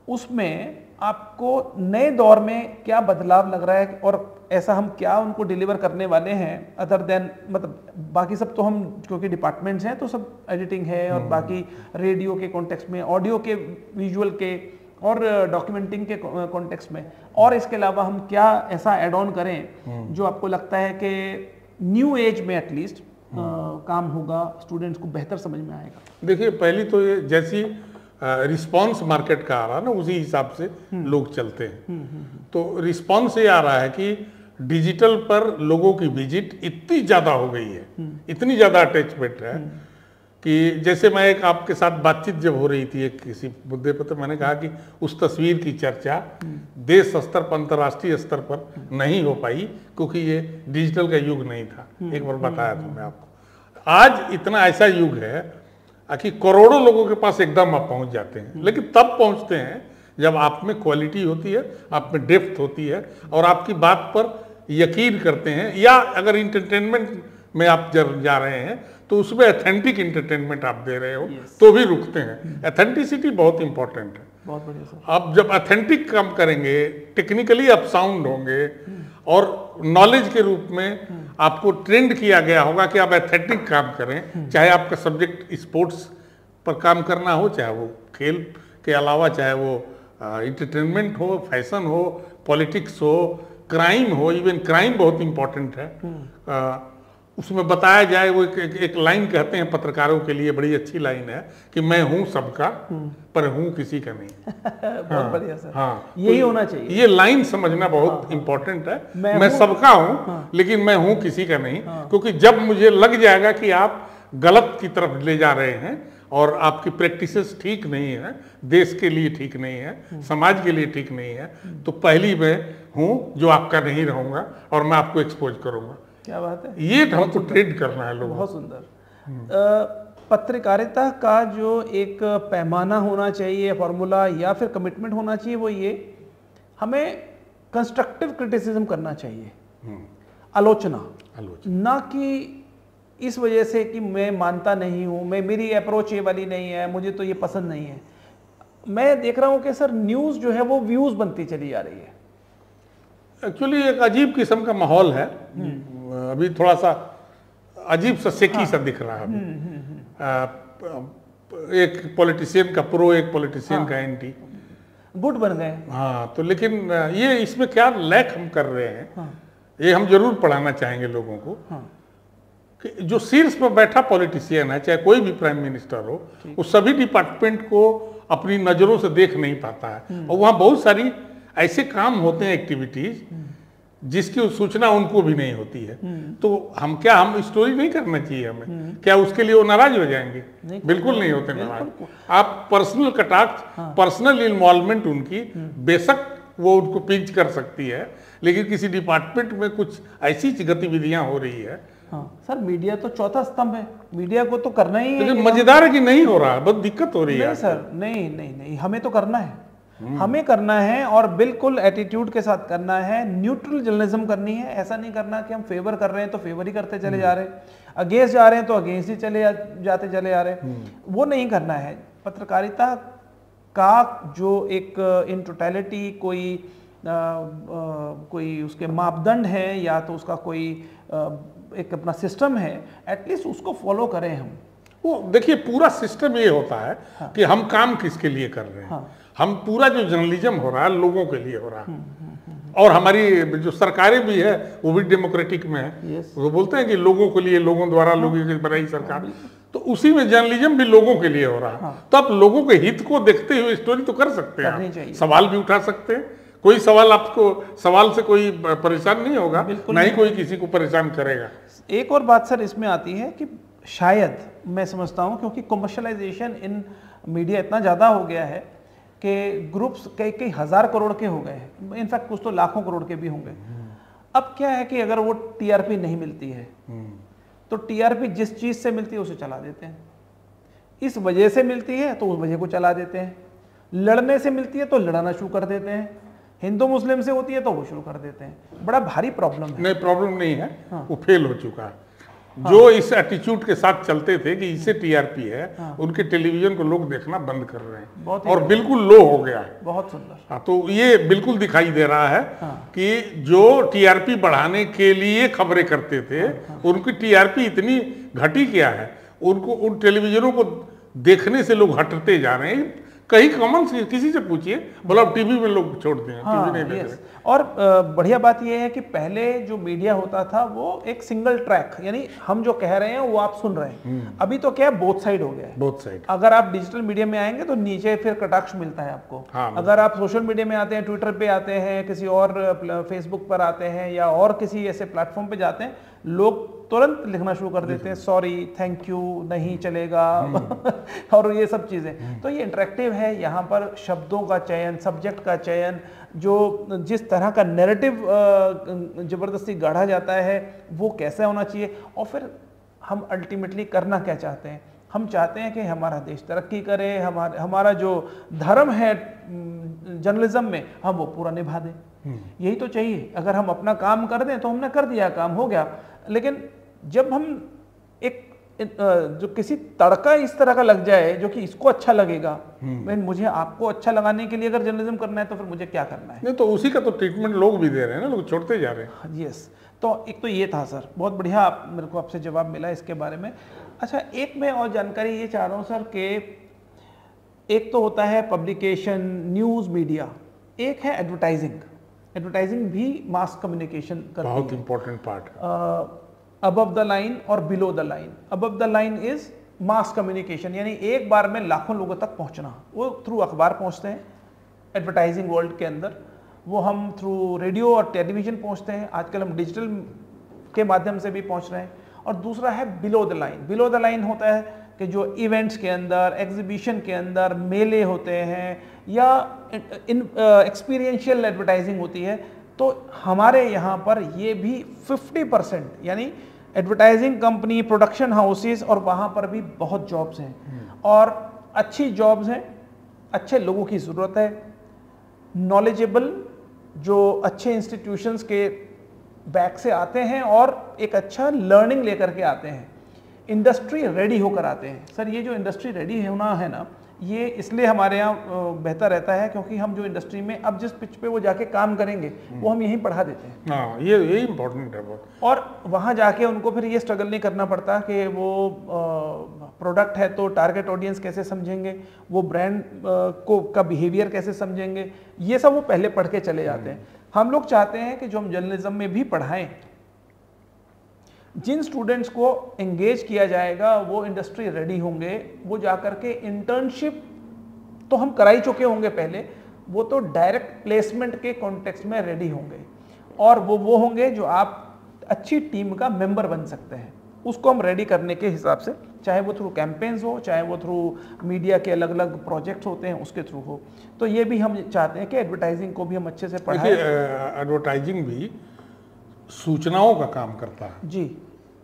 उसमें आपको नए दौर में क्या बदलाव लग रहा है और ऐसा हम क्या उनको डिलीवर करने वाले हैं, अदर देन, मतलब बाकी सब तो हम क्योंकि डिपार्टमेंट्स हैं तो सब एडिटिंग है और बाकी रेडियो के कॉन्टेक्स्ट में, ऑडियो के, विजुअल के और डॉक्यूमेंटिंग के कॉन्टेक्स्ट में, और इसके अलावा हम क्या ऐसा एड ऑन करें जो आपको लगता है कि न्यू एज में एटलीस्ट काम होगा, स्टूडेंट्स को बेहतर समझ में आएगा। देखिए, पहली तो ये जैसी रिस्पांस मार्केट का आ रहा है ना, उसी हिसाब से लोग चलते हैं। तो रिस्पांस ये आ रहा है कि डिजिटल पर लोगों की विजिट इतनी ज़्यादा हो गई है, इतनी ज़्यादा अटैचमेंट है कि जैसे मैं एक आपके साथ बातचीत जब हो रही थी एक किसी मुद्दे पर, तो मैंने कहा कि उस तस्वीर की चर्चा देश स्तर पर, अंतर्राष्ट्रीय स्तर पर नहीं हो पाई क्योंकि ये डिजिटल का युग नहीं था। एक बार बताया था मैं आपको। आज इतना ऐसा युग है कि करोड़ों लोगों के पास एकदम आप पहुंच जाते हैं, लेकिन तब पहुंचते हैं जब आप में क्वालिटी होती है, आप में डेप्थ होती है और आपकी बात पर यकीन करते हैं, या अगर इंटरटेनमेंट में आप जा रहे हैं तो उसमें ऑथेंटिक इंटरटेनमेंट आप दे रहे हो तो भी रुकते हैं। ऑथेंटिसिटी बहुत इंपॉर्टेंट है। बहुत बढ़िया सर। आप जब ऑथेंटिक काम करेंगे, टेक्निकली आप साउंड होंगे और नॉलेज के रूप में आपको ट्रेंड किया गया होगा कि आप ऑथेंटिक काम करें, चाहे आपका सब्जेक्ट स्पोर्ट्स पर काम करना हो, चाहे वो खेल के अलावा, चाहे वो इंटरटेनमेंट हो, फैशन हो, पॉलिटिक्स हो, क्राइम हो। इवन क्राइम बहुत इंपॉर्टेंट है। उसमें बताया जाए, वो एक लाइन कहते हैं पत्रकारों के लिए, बड़ी अच्छी लाइन है कि मैं हूं सबका पर हूं किसी का नहीं। बहुत बढ़िया सर। हाँ, यही होना चाहिए। ये लाइन समझना बहुत इंपॉर्टेंट है। मैं सबका हूं लेकिन मैं हूं किसी का नहीं, क्योंकि जब मुझे लग जाएगा कि आप गलत की तरफ ले जा रहे हैं और आपकी प्रैक्टिसेस ठीक नहीं है, देश के लिए ठीक नहीं है, समाज के लिए ठीक नहीं है, तो पहली मैं हूं जो आपका नहीं रहूंगा और मैं आपको एक्सपोज करूंगा। क्या बात है। ये हमको ट्रेड करना है लोगों। बहुत सुंदर। पत्रकारिता का जो एक पैमाना होना चाहिए, फॉर्मूला या फिर कमिटमेंट होना चाहिए, वो ये हमें कंस्ट्रक्टिव क्रिटिसिज्म करना चाहिए, आलोचना, ना कि इस वजह से कि मैं मानता नहीं हूँ, मेरी अप्रोच ये वाली नहीं है, मुझे तो ये पसंद नहीं है। मैं देख रहा हूँ कि सर न्यूज़ जो है वो व्यूज़ बनती चली जा रही है। एक्चुअली एक अजीब किस्म का माहौल है अभी, थोड़ा सा अजीब सा सेकी सा दिख रहा है अभी। एक पॉलिटिशियन का प्रो, एक पॉलिटिशियन का एंटी, गुट बन गए। हाँ, तो लेकिन ये इसमें क्या लैक हम कर रहे हैं, ये हम जरूर पढ़ाना चाहेंगे लोगों को कि जो शीर्ष पर बैठा पॉलिटिशियन है, चाहे कोई भी प्राइम मिनिस्टर हो, वो सभी डिपार्टमेंट को अपनी नज़रों से देख नहीं पाता है और वहाँ बहुत सारी ऐसे काम होते हैं, एक्टिविटीज जिसकी सूचना उनको भी नहीं होती है। तो हम स्टोरी नहीं करना चाहिए हमें? क्या उसके लिए वो नाराज हो जाएंगे? बिल्कुल नहीं होते नाराज। आप पर्सनल कटाक्ष, पर्सनल इन्वॉल्वमेंट उनकी बेशक वो उनको पिंच कर सकती है, लेकिन किसी डिपार्टमेंट में कुछ ऐसी गतिविधियां हो रही है। सर मीडिया तो चौथा स्तंभ है, मीडिया को तो करना ही है। लेकिन मजेदार है कि नहीं हो रहा, बहुत दिक्कत हो रही है। नहीं सर, नहीं, हमें तो करना है, हमें करना है और बिल्कुल एटीट्यूड के साथ करना है। न्यूट्रल जर्नलिज्म करनी है। ऐसा नहीं करना कि हम फेवर कर रहे हैं तो फेवर ही करते चले जा रहे हैं, अगेंस्ट जा रहे हैं तो अगेंस्ट ही जाते चले जा रहे हैं। वो नहीं करना है। पत्रकारिता का जो एक इन टोटलिटी कोई उसके मापदंड है या तो उसका कोई एक अपना सिस्टम है, एटलीस्ट उसको फॉलो करें हम। वो देखिए, पूरा सिस्टम ये होता है कि हम काम किसके लिए कर रहे हैं। हम पूरा जो जर्नलिज्म हो रहा है लोगों के लिए हो रहा है और हमारी जो सरकारें भी है वो भी डेमोक्रेटिक में है। वो बोलते हैं कि लोगों के लिए, लोगों द्वारा लोगों की बनाई सरकार, तो उसी में जर्नलिज्म भी लोगों के लिए हो रहा है। तो आप लोगों के हित को देखते हुए स्टोरी तो कर सकते हैं, सवाल भी उठा सकते हैं। कोई सवाल से कोई परेशान नहीं होगा, ना ही कोई किसी को परेशान करेगा। एक और बात सर इसमें आती है कि शायद मैं समझता हूँ क्योंकि कमर्शलाइजेशन इन मीडिया इतना ज़्यादा हो गया है कि ग्रुप्स कई हजार करोड़ के हो गए हैं, इनफैक्ट कुछ तो लाखों करोड़ के भी होंगे। अब क्या है कि अगर वो टीआरपी नहीं मिलती है तो टीआरपी जिस चीज़ से मिलती है उसे चला देते हैं, इस वजह से मिलती है तो उस वजह को चला देते हैं, लड़ने से मिलती है तो लड़ाना शुरू कर देते हैं, हिंदू मुस्लिम से होती है तो वो शुरू कर देते हैं। बड़ा भारी प्रॉब्लम है। नहीं, प्रॉब्लम नहीं है, वो फेल हो चुका है। जो इस एटीट्यूड के साथ चलते थे कि इससे टीआरपी है, उनके टेलीविजन को लोग देखना बंद कर रहे हैं और बिल्कुल लो हो गया है। बहुत सुंदर। तो ये बिल्कुल दिखाई दे रहा है कि जो टीआरपी बढ़ाने के लिए खबरें करते थे, उनकी टीआरपी इतनी घटी क्या है, उन टेलीविजनों को देखने से लोग हटते जा रहे हैं। कहीं कॉमन किसी से पूछिए, बोला अब टीवी में लोग छोड़ते हैं, हाँ, टीवी नहीं देख yes. रहे। और बढ़िया बात यह है कि पहले जो मीडिया होता था वो एक सिंगल ट्रैक, यानी हम जो कह रहे हैं वो आप सुन रहे हैं। अभी तो क्या है, बोथ साइड हो गया है। Both side. अगर आप डिजिटल मीडिया में आएंगे तो नीचे फिर कटाक्ष मिलता है आपको। हाँ, अगर आप सोशल मीडिया में आते हैं, ट्विटर पे आते हैं, किसी और फेसबुक पर आते हैं या और किसी ऐसे प्लेटफॉर्म पे जाते हैं, लोग तुरंत लिखना शुरू कर देते हैं, सॉरी, थैंक यू, नहीं चलेगा और ये सब चीज़ें। तो ये इंटरेक्टिव है, यहाँ पर शब्दों का चयन, सब्जेक्ट का चयन, जो जिस तरह का नैरेटिव ज़बरदस्ती गढ़ा जाता है वो कैसा होना चाहिए, और फिर हम अल्टीमेटली करना क्या चाहते हैं। हम चाहते हैं कि हमारा देश तरक्की करे, हमारा जो धर्म है जर्नलिज्म में हम वो पूरा निभा दें। यही तो चाहिए। अगर हम अपना काम कर दें तो हमने कर दिया, काम हो गया। लेकिन जब हम एक जो किसी तड़का इस तरह का लग जाए जो कि इसको अच्छा लगेगा, मुझे आपको अच्छा लगाने के लिए अगर जर्नलिज्म करना है तो फिर मुझे क्या करना है। नहीं तो उसी का तो ट्रीटमेंट लोग भी दे रहे हैं ना, लोग छोड़ते जा रहे हैं। यस, तो एक तो ये था सर, बहुत बढ़िया मेरे को आपसे जवाब मिला इसके बारे में। अच्छा, एक मैं और जानकारी ये चाह रहा हूँ सर कि एक तो होता है पब्लिकेशन, न्यूज़ मीडिया, एक है एडवर्टाइजिंग। एडवर्टाइजिंग भी मास कम्युनिकेशन करती है, बहुत important part. Above the line और below the line. Above the line is mass communication, यानी एक बार में लाखों लोगों तक पहुंचना। वो थ्रू अखबार पहुंचते हैं एडवर्टाइजिंग वर्ल्ड के अंदर, वो हम थ्रू रेडियो और टेलीविजन पहुंचते हैं, आजकल हम डिजिटल के माध्यम से भी पहुंच रहे हैं। और दूसरा है below the line. Below the line होता है कि जो इवेंट्स के अंदर, एग्जीबिशन के अंदर, मेले होते हैं या एक्सपीरियंशियल एडवर्टाइजिंग होती है, तो हमारे यहाँ पर ये भी 50%, यानी एडवर्टाइजिंग कंपनी, प्रोडक्शन हाउसेस, और वहाँ पर भी बहुत जॉब्स हैं और अच्छी जॉब्स हैं। अच्छे लोगों की ज़रूरत है, नॉलेजेबल, जो अच्छे इंस्टीट्यूशंस के बैक से आते हैं और एक अच्छा लर्निंग लेकर के आते हैं, इंडस्ट्री रेडी होकर आते हैं। सर, ये जो इंडस्ट्री रेडी होना है ना, ये इसलिए हमारे यहाँ बेहतर रहता है क्योंकि हम जो इंडस्ट्री में अब जिस पिच पे वो जाके काम करेंगे वो हम यहीं पढ़ा देते हैं। हाँ, ये इम्पोर्टेंट है बहुत। और वहाँ जाके उनको फिर ये स्ट्रगल नहीं करना पड़ता कि वो प्रोडक्ट है तो टारगेट ऑडियंस कैसे समझेंगे, वो ब्रांड का बिहेवियर कैसे समझेंगे, ये सब वो पहले पढ़ के चले जाते हैं। हम लोग चाहते हैं कि जो हम जर्नलिज्म में भी पढ़ाएं, जिन स्टूडेंट्स को एंगेज किया जाएगा वो इंडस्ट्री रेडी होंगे, वो जाकर के इंटर्नशिप तो हम करा ही चुके होंगे पहले, वो तो डायरेक्ट प्लेसमेंट के कॉन्टेक्स्ट में रेडी होंगे, और वो होंगे जो आप अच्छी टीम का मेंबर बन सकते हैं। उसको हम रेडी करने के हिसाब से, चाहे वो थ्रू कैंपेन्स हो, चाहे वो थ्रू मीडिया के अलग अलग प्रोजेक्ट्स होते हैं उसके थ्रू हो, तो ये भी हम चाहते हैं कि एडवर्टाइजिंग को भी हम अच्छे से पढ़ाएं। एडवर्टाइजिंग भी सूचनाओं का काम करता है जी,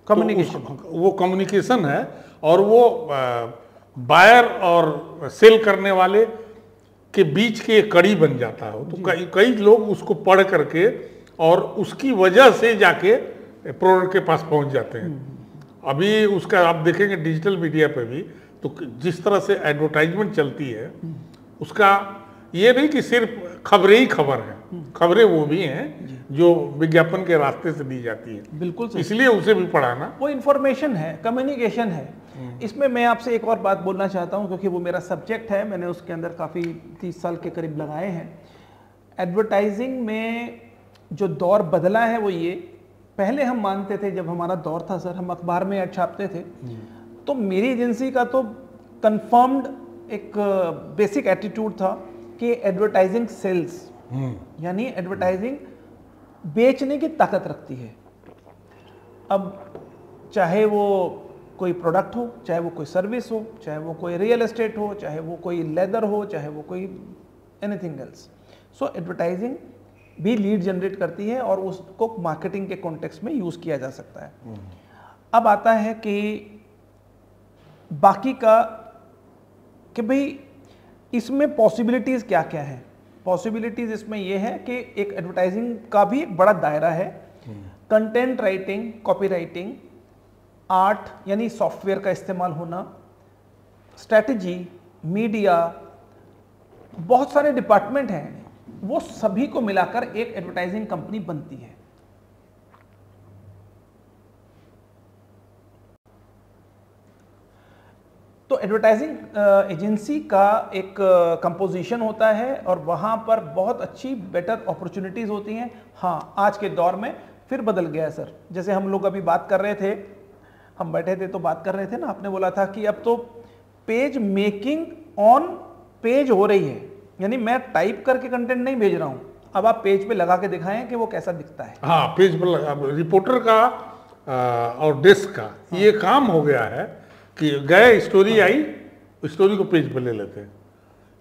कम्युनिकेशन, तो वो कम्युनिकेशन है, और वो बायर और सेल करने वाले के बीच की एक कड़ी बन जाता है। तो कई लोग उसको पढ़ करके और उसकी वजह से जाके प्रोडक्ट के पास पहुंच जाते हैं। अभी उसका आप देखेंगे डिजिटल मीडिया पे भी, तो जिस तरह से एडवर्टाइजमेंट चलती है, उसका ये नहीं कि सिर्फ खबरें ही खबर है, खबरें वो भी हैं जो विज्ञापन के रास्ते से दी जाती है। बिल्कुल सही। इसलिए उसे भी पढ़ाना, वो इन्फॉर्मेशन है, कम्युनिकेशन है। इसमें मैं आपसे एक और बात बोलना चाहता हूँ क्योंकि वो मेरा सब्जेक्ट है, मैंने उसके अंदर काफ़ी 30 साल के करीब लगाए हैं। एडवर्टाइजिंग में जो दौर बदला है वो ये, पहले हम मानते थे, जब हमारा दौर था सर, हम अखबार में ऐड छापते थे, तो मेरी एजेंसी का तो कंफर्म्ड एक बेसिक एटीट्यूड था कि एडवर्टाइजिंग सेल्स, यानी एडवर्टाइजिंग बेचने की ताकत रखती है। अब चाहे वो कोई प्रोडक्ट हो, चाहे वो कोई सर्विस हो, चाहे वो कोई रियल एस्टेट हो, चाहे वो कोई लेदर हो, चाहे वो कोई एनीथिंग एल्स, सो एडवर्टाइजिंग भी लीड जनरेट करती है और उसको मार्केटिंग के कॉन्टेक्स्ट में यूज़ किया जा सकता है। अब आता है कि बाकी का, कि भाई इसमें पॉसिबिलिटीज़ क्या क्या हैं। पॉसिबिलिटीज़ इसमें यह है कि एक एडवर्टाइजिंग का भी एक बड़ा दायरा है। Content writing, copy writing, art यानी सॉफ्टवेयर का इस्तेमाल होना, स्ट्रैटेजी, मीडिया, बहुत सारे डिपार्टमेंट हैं, वो सभी को मिलाकर एक एडवर्टाइजिंग कंपनी बनती है। तो तो एडवर्टाइजिंग एजेंसी का एक कंपोजिशन होता है और वहाँ पर बहुत अच्छी बेटर अपॉर्चुनिटीज़ होती हैं। हाँ, आज के दौर में फिर बदल गया है सर। जैसे हम लोग अभी बात कर रहे थे, हम बैठे थे तो बात कर रहे थे ना, आपने बोला था कि अब तो पेज मेकिंग ऑन पेज हो रही है, यानी मैं टाइप करके कंटेंट नहीं भेज रहा हूँ, अब आप पेज पे लगा के दिखाएं कि वो कैसा दिखता है। हाँ, पेज पर रिपोर्टर का और डेस्क का ये काम हो गया है कि गए स्टोरी आई, स्टोरी को पेज पर ले लेते हैं।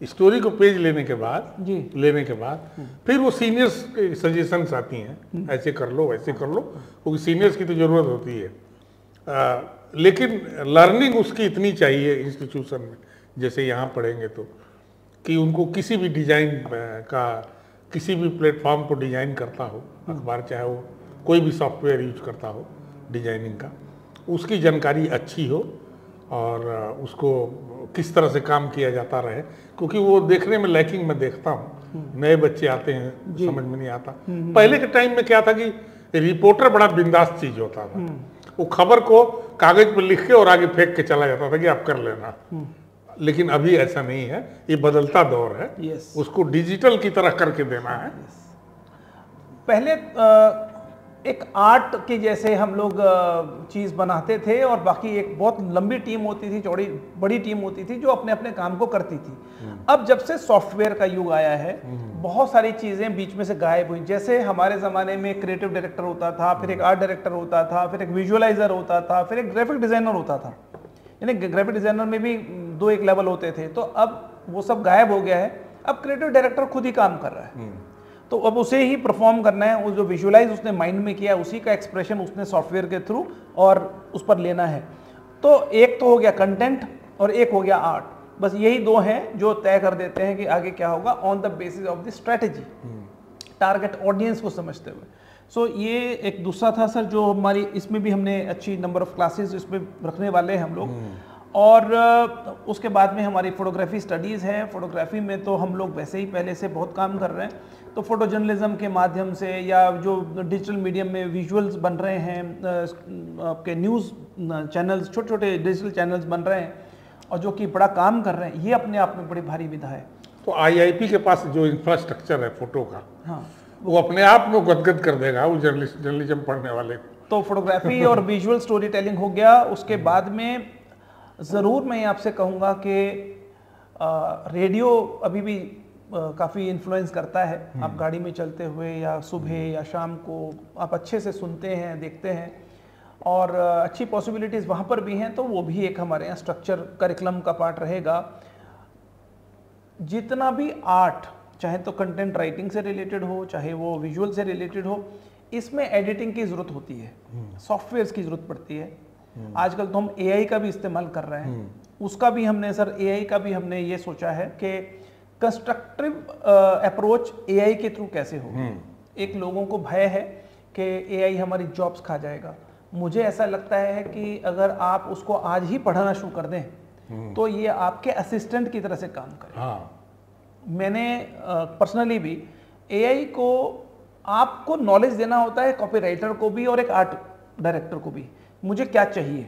स्टोरी को पेज लेने के बाद फिर वो सीनियर्स के सजेशंस आती हैं, ऐसे कर लो वैसे कर लो, क्योंकि सीनियर्स की तो जरूरत होती है। लेकिन लर्निंग उसकी इतनी चाहिए इंस्टीट्यूशन में, जैसे यहाँ पढ़ेंगे तो, कि उनको किसी भी डिजाइन का, किसी भी प्लेटफॉर्म को डिजाइन करता हो अखबार, चाहे वो कोई भी सॉफ्टवेयर यूज करता हो डिजाइनिंग का, उसकी जानकारी अच्छी हो और उसको किस तरह से काम किया जाता रहे, क्योंकि वो देखने में लैकिंग मैं देखता हूँ। नए बच्चे आते हैं, समझ में नहीं आता। पहले के टाइम में क्या था कि रिपोर्टर बड़ा बिंदास चीज होता था, वो खबर को कागज पर लिख के और आगे फेंक के चला जाता था कि आप कर लेना। लेकिन अभी ऐसा नहीं है, ये बदलता दौर है। उसको डिजिटल की तरह करके देना है। पहले एक आर्ट के जैसे हम लोग चीज़ बनाते थे और बाकी एक बहुत लंबी टीम होती थी, चौड़ी बड़ी टीम होती थी जो अपने अपने काम को करती थी। अब जब से सॉफ्टवेयर का युग आया है, बहुत सारी चीज़ें बीच में से गायब हुई। जैसे हमारे ज़माने में क्रिएटिव डायरेक्टर होता था, फिर एक आर्ट डायरेक्टर होता था, फिर एक विजुअलाइजर होता था, फिर एक ग्राफिक डिज़ाइनर होता था। यानी ग्राफिक डिज़ाइनर में भी 2-1 लेवल होते थे। तो अब वो सब गायब हो गया है। अब क्रिएटिव डायरेक्टर खुद ही काम कर रहा है, तो अब उसे ही परफॉर्म करना है। वो जो विजुअलाइज उसने माइंड में किया है, उसी का एक्सप्रेशन उसने सॉफ्टवेयर के थ्रू और उस पर लेना है। तो एक तो हो गया कंटेंट और एक हो गया आर्ट। बस यही दो हैं जो तय कर देते हैं कि आगे क्या होगा, on the basis of the strategy, target audience को समझते हुए। सो ये एक दूसरा था सर, जो हमारी इसमें भी हमने अच्छी नंबर ऑफ क्लासेस इसमें रखने वाले हैं हम लोग। और उसके बाद में हमारी फोटोग्राफी स्टडीज़ है। फोटोग्राफी में तो हम लोग वैसे ही पहले से बहुत काम कर रहे हैं, तो फोटो जर्नलिज्म के माध्यम से या जो डिजिटल मीडियम में विजुअल्स बन रहे हैं, आपके न्यूज़ चैनल्स, छोटे छोटे डिजिटल चैनल्स बन रहे हैं और जो कि बड़ा काम कर रहे हैं, ये अपने आप में बड़ी भारी विधा है। तो IIP के पास जो इंफ्रास्ट्रक्चर है फोटो का, हाँ, वो अपने आप में गदगद कर देगा वो जर्नलिज्म पढ़ने वाले को। तो फोटोग्राफी और विजुअल स्टोरी टेलिंग हो गया। उसके बाद में ज़रूर मैं आपसे कहूँगा कि रेडियो अभी भी काफ़ी इन्फ्लुएंस करता है। आप गाड़ी में चलते हुए या सुबह या शाम को आप अच्छे से सुनते हैं, देखते हैं, और अच्छी पॉसिबिलिटीज़ वहाँ पर भी हैं। तो वो भी एक हमारे यहाँ स्ट्रक्चर करिकुलम का पार्ट रहेगा। जितना भी आर्ट, चाहे तो कंटेंट राइटिंग से रिलेटेड हो, चाहे वो विजुअल से रिलेटेड हो, इसमें एडिटिंग की ज़रूरत होती है, सॉफ्टवेयर्स की ज़रूरत पड़ती है। आजकल तो हम AI का भी इस्तेमाल कर रहे हैं। उसका भी हमने सर, AI का भी हमने ये सोचा है कि कंस्ट्रक्टिव अप्रोच AI के थ्रू कैसे हो। एक लोगों को भय है कि AI हमारी जॉब्स खा जाएगा। मुझे ऐसा लगता है कि अगर आप उसको आज ही पढ़ाना शुरू कर दें तो ये आपके असिस्टेंट की तरह से काम करे। मैंने पर्सनली भी AI को आपको नॉलेज देना होता है, कॉपीराइटर को भी और एक आर्ट डायरेक्टर को भी, मुझे क्या चाहिए।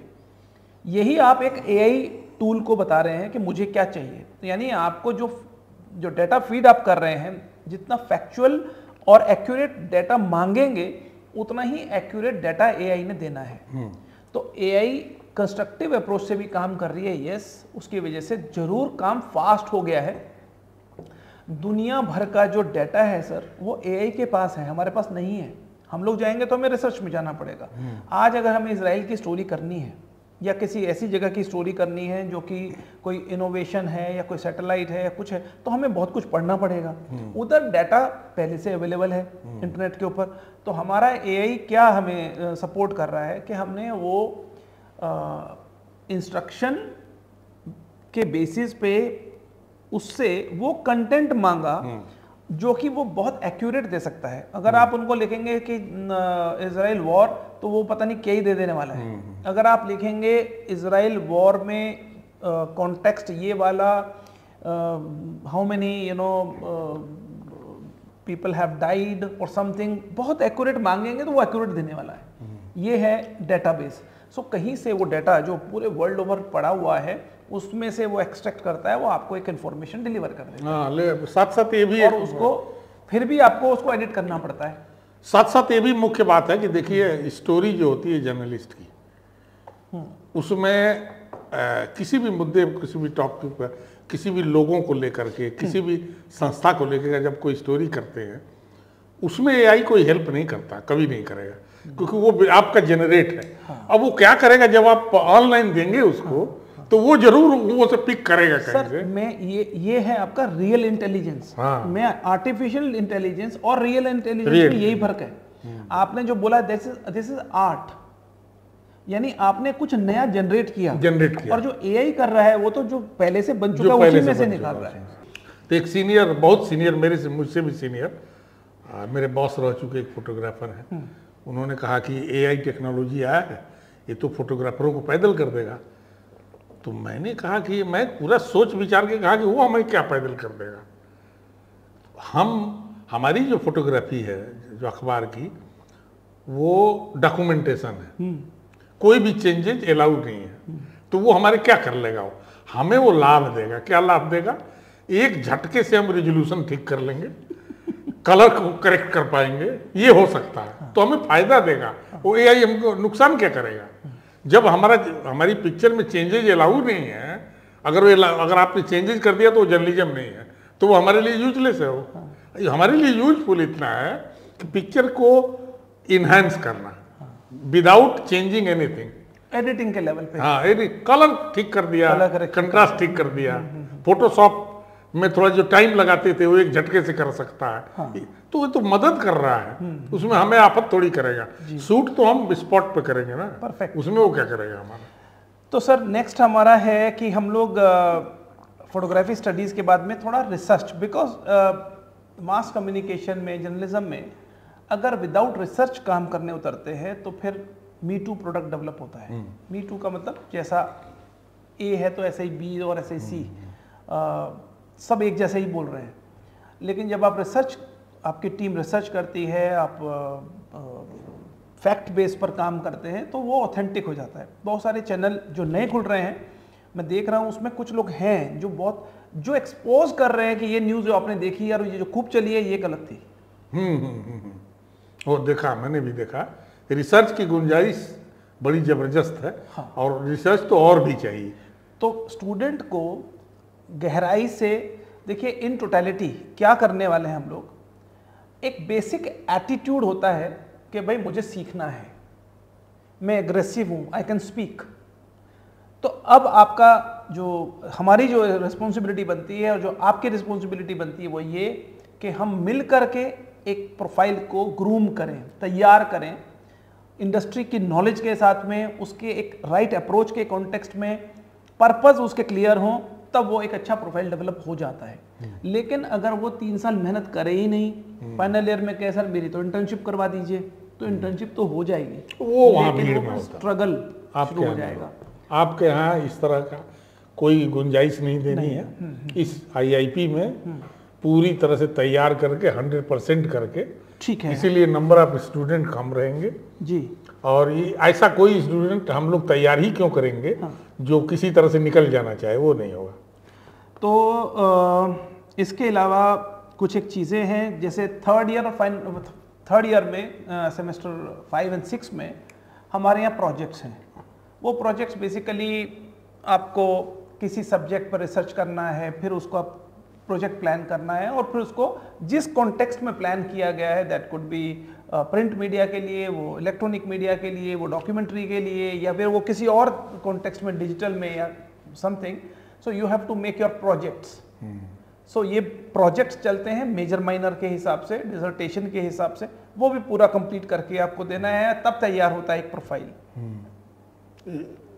यही आप एक AI टूल को बता रहे हैं कि मुझे क्या चाहिए। तो यानी आपको जो डेटा फीड आप कर रहे हैं, जितना फैक्चुअल और एक्यूरेट डेटा मांगेंगे उतना ही एक्यूरेट डेटा AI ने देना है। तो AI कंस्ट्रक्टिव अप्रोच से भी काम कर रही है। यस, उसकी वजह से जरूर काम फास्ट हो गया है। दुनिया भर का जो डेटा है सर, वो AI के पास है, हमारे पास नहीं है। हम लोग जाएंगे तो हमें रिसर्च में जाना पड़ेगा। आज अगर हमें इजराइल की स्टोरी करनी है या किसी ऐसी जगह की स्टोरी करनी है जो कि कोई इनोवेशन है या कोई सैटेलाइट है या कुछ है, तो हमें बहुत कुछ पढ़ना पड़ेगा। उधर डाटा पहले से अवेलेबल है इंटरनेट के ऊपर। तो हमारा AI क्या हमें सपोर्ट कर रहा है कि हमने वो इंस्ट्रक्शन के बेसिस पे उससे वो कंटेंट मांगा जो कि वो बहुत एक्यूरेट दे सकता है। अगर आप उनको लिखेंगे कि इजराइल वॉर, तो वो पता नहीं क्या ही दे देने वाला है। अगर आप लिखेंगे इजराइल वॉर में कॉन्टेक्स्ट ये वाला, how many people have died और समथिंग, बहुत एक्यूरेट मांगेंगे तो वो एक्यूरेट देने वाला है। ये है डेटाबेस। सो कहीं से वो डाटा जो पूरे वर्ल्ड ओवर पड़ा हुआ है, उसमें से वो एक्सट्रैक्ट करता है, वो आपको एक इन्फॉर्मेशन डिलीवर कर देगा। हाँ, साथ साथ ये भी और उसको फिर भी आपको उसको एडिट करना पड़ता है। साथ साथ ये भी मुख्य बात है कि देखिए स्टोरी जो होती है जर्नलिस्ट की, उसमें किसी भी मुद्दे, किसी भी टॉपिक पर, किसी भी लोगों को लेकर के, किसी भी संस्था को लेकर जब कोई स्टोरी करते हैं, उसमें एआई कोई हेल्प नहीं करता, कभी नहीं करेगा, क्योंकि वो आपका जनरेट है। हाँ। अब वो क्या करेगा, जब आप ऑनलाइन देंगे उसको, तो वो जरूर वो से पिक करेगा कहीं से। मैं ये है आपका रियल इंटेलिजेंस। हाँ। मैं आर्टिफिशियल इंटेलिजेंस और रियल इंटेलिजेंस में यही फर्क है। आपने जो बोला दिस इज आर्ट, यानी आपने कुछ नया जनरेट किया, और जो एआई कर रहा है वो तो जो पहले से बन चुका है उसी में से निकाल रहा है। तो एक सीनियर, बहुत सीनियर, मुझसे भी सीनियर, मेरे बॉस रह चुके एक फोटोग्राफर हैं, उन्होंने कहा कि एआई टेक्नोलॉजी आया है, ये तो फोटोग्राफरों को पैदल कर देगा। तो मैंने कहा कि मैं पूरा सोच विचार के कहा कि वो हमें क्या पैदल कर देगा। हमारी जो फोटोग्राफी है जो अखबार की, वो डॉक्यूमेंटेशन है, कोई भी चेंजेज अलाउड नहीं है। तो वो हमारे क्या कर लेगा, वो हमें वो लाभ देगा। क्या लाभ देगा? एक झटके से हम रेजोल्यूशन ठीक कर लेंगे, कलर को करेक्ट कर पाएंगे, ये हो सकता है, तो हमें फायदा देगा। वो एआई हमको नुकसान क्या करेगा? जब हमारी पिक्चर में चेंजेज अलाउ नहीं है, अगर आपने चेंजेज कर दिया तो वो जर्नलिज्म नहीं है, तो वो हमारे लिए यूजलेस है। वो हमारे लिए यूजफुल इतना है कि पिक्चर को इनहेंस करना विदाउट चेंजिंग एनीथिंग, एडिटिंग के लेवल पे। हाँ, कलर ठीक कर दिया, कंट्रास्ट ठीक कर दिया। फोटोशॉप में थोड़ा जो टाइम लगाते थे वो एक झटके से कर सकता है। हाँ। तो वो तो मदद कर रहा है, उसमें हमें आफत थोड़ी करेगा। शूट तो हम स्पॉट पे करेंगे ना, परफेक्ट, उसमें वो क्या करेगा हमारा। तो सर नेक्स्ट हमारा है कि हम लोग फोटोग्राफी स्टडीज के बाद में थोड़ा रिसर्च, बिकॉज मास कम्युनिकेशन में, जर्नलिज्म में अगर विदाउट रिसर्च काम करने उतरते हैं तो फिर मी टू प्रोडक्ट डेवलप होता है। मी टू का मतलब जैसा ए है तो ऐसे ही बी और ऐसे ही सी, सब एक जैसे ही बोल रहे हैं। लेकिन जब आप रिसर्च, आपकी टीम रिसर्च करती है, आप फैक्ट बेस पर काम करते हैं, तो वो ऑथेंटिक हो जाता है। बहुत सारे चैनल जो नए खुल रहे हैं, मैं देख रहा हूँ उसमें कुछ लोग हैं जो एक्सपोज कर रहे हैं कि ये न्यूज़ जो आपने देखी यार, ये जो खूब चली है ये गलत थी। वो देखा, मैंने भी देखा। रिसर्च की गुंजाइश बड़ी जबरदस्त है। हाँ। और रिसर्च तो और भी चाहिए। तो स्टूडेंट को गहराई से देखिए, इन टोटलिटी क्या करने वाले हैं हम लोग। एक बेसिक एटीट्यूड होता है कि भाई मुझे सीखना है, मैं एग्रेसिव हूँ, आई कैन स्पीक। तो अब आपका हमारी जो रिस्पॉन्सिबिलिटी बनती है और जो आपकी रिस्पॉन्सिबिलिटी बनती है वो ये कि हम मिल करके एक प्रोफाइल को ग्रूम करें, तैयार करें, इंडस्ट्री की नॉलेज के साथ में, उसके एक राइट अप्रोच के कॉन्टेक्स्ट में, पर्पस उसके क्लियर हों, तब वो एक अच्छा प्रोफाइल डेवलप हो जाता है। लेकिन अगर वो 3 साल मेहनत करे ही नहीं, फाइनल ईयर में कहे सर मेरी तो इंटर्नशिप करवा दीजिए, तो इंटर्नशिप तो हो जाएगी, वो वहाँ भीड़ में स्ट्रगल शुरू हो जाएगा। आपके यहाँ इस तरह का कोई गुंजाइश नहीं देनी है। इस आईआईपी में पूरी तरह से तैयार करके 100% करके, ठीक है, इसीलिए नंबर ऑफ स्टूडेंट कम रहेंगे जी। और ये ऐसा कोई स्टूडेंट हम लोग तैयार ही क्यों करेंगे जो किसी तरह से निकल जाना चाहे, वो नहीं होगा। तो इसके अलावा कुछ एक चीज़ें हैं, जैसे थर्ड ईयर में सेमेस्टर 5 और 6 में हमारे यहाँ प्रोजेक्ट्स हैं। वो प्रोजेक्ट्स बेसिकली आपको किसी सब्जेक्ट पर रिसर्च करना है, फिर उसको आप प्रोजेक्ट प्लान करना है, और फिर उसको जिस कॉन्टेक्स्ट में प्लान किया गया है, that could be print media के लिए, वो इलेक्ट्रॉनिक मीडिया के लिए, वो डॉक्यूमेंट्री के लिए, या फिर वो किसी और कॉन्टेक्स्ट में, डिजिटल में या something. So you have to make your projects. So ये प्रोजेक्ट्स चलते हैं मेजर माइनर के हिसाब से, डिसर्टेशन के हिसाब से, वो भी पूरा कंप्लीट करके आपको देना है, तब तैयार होता है एक प्रोफाइल।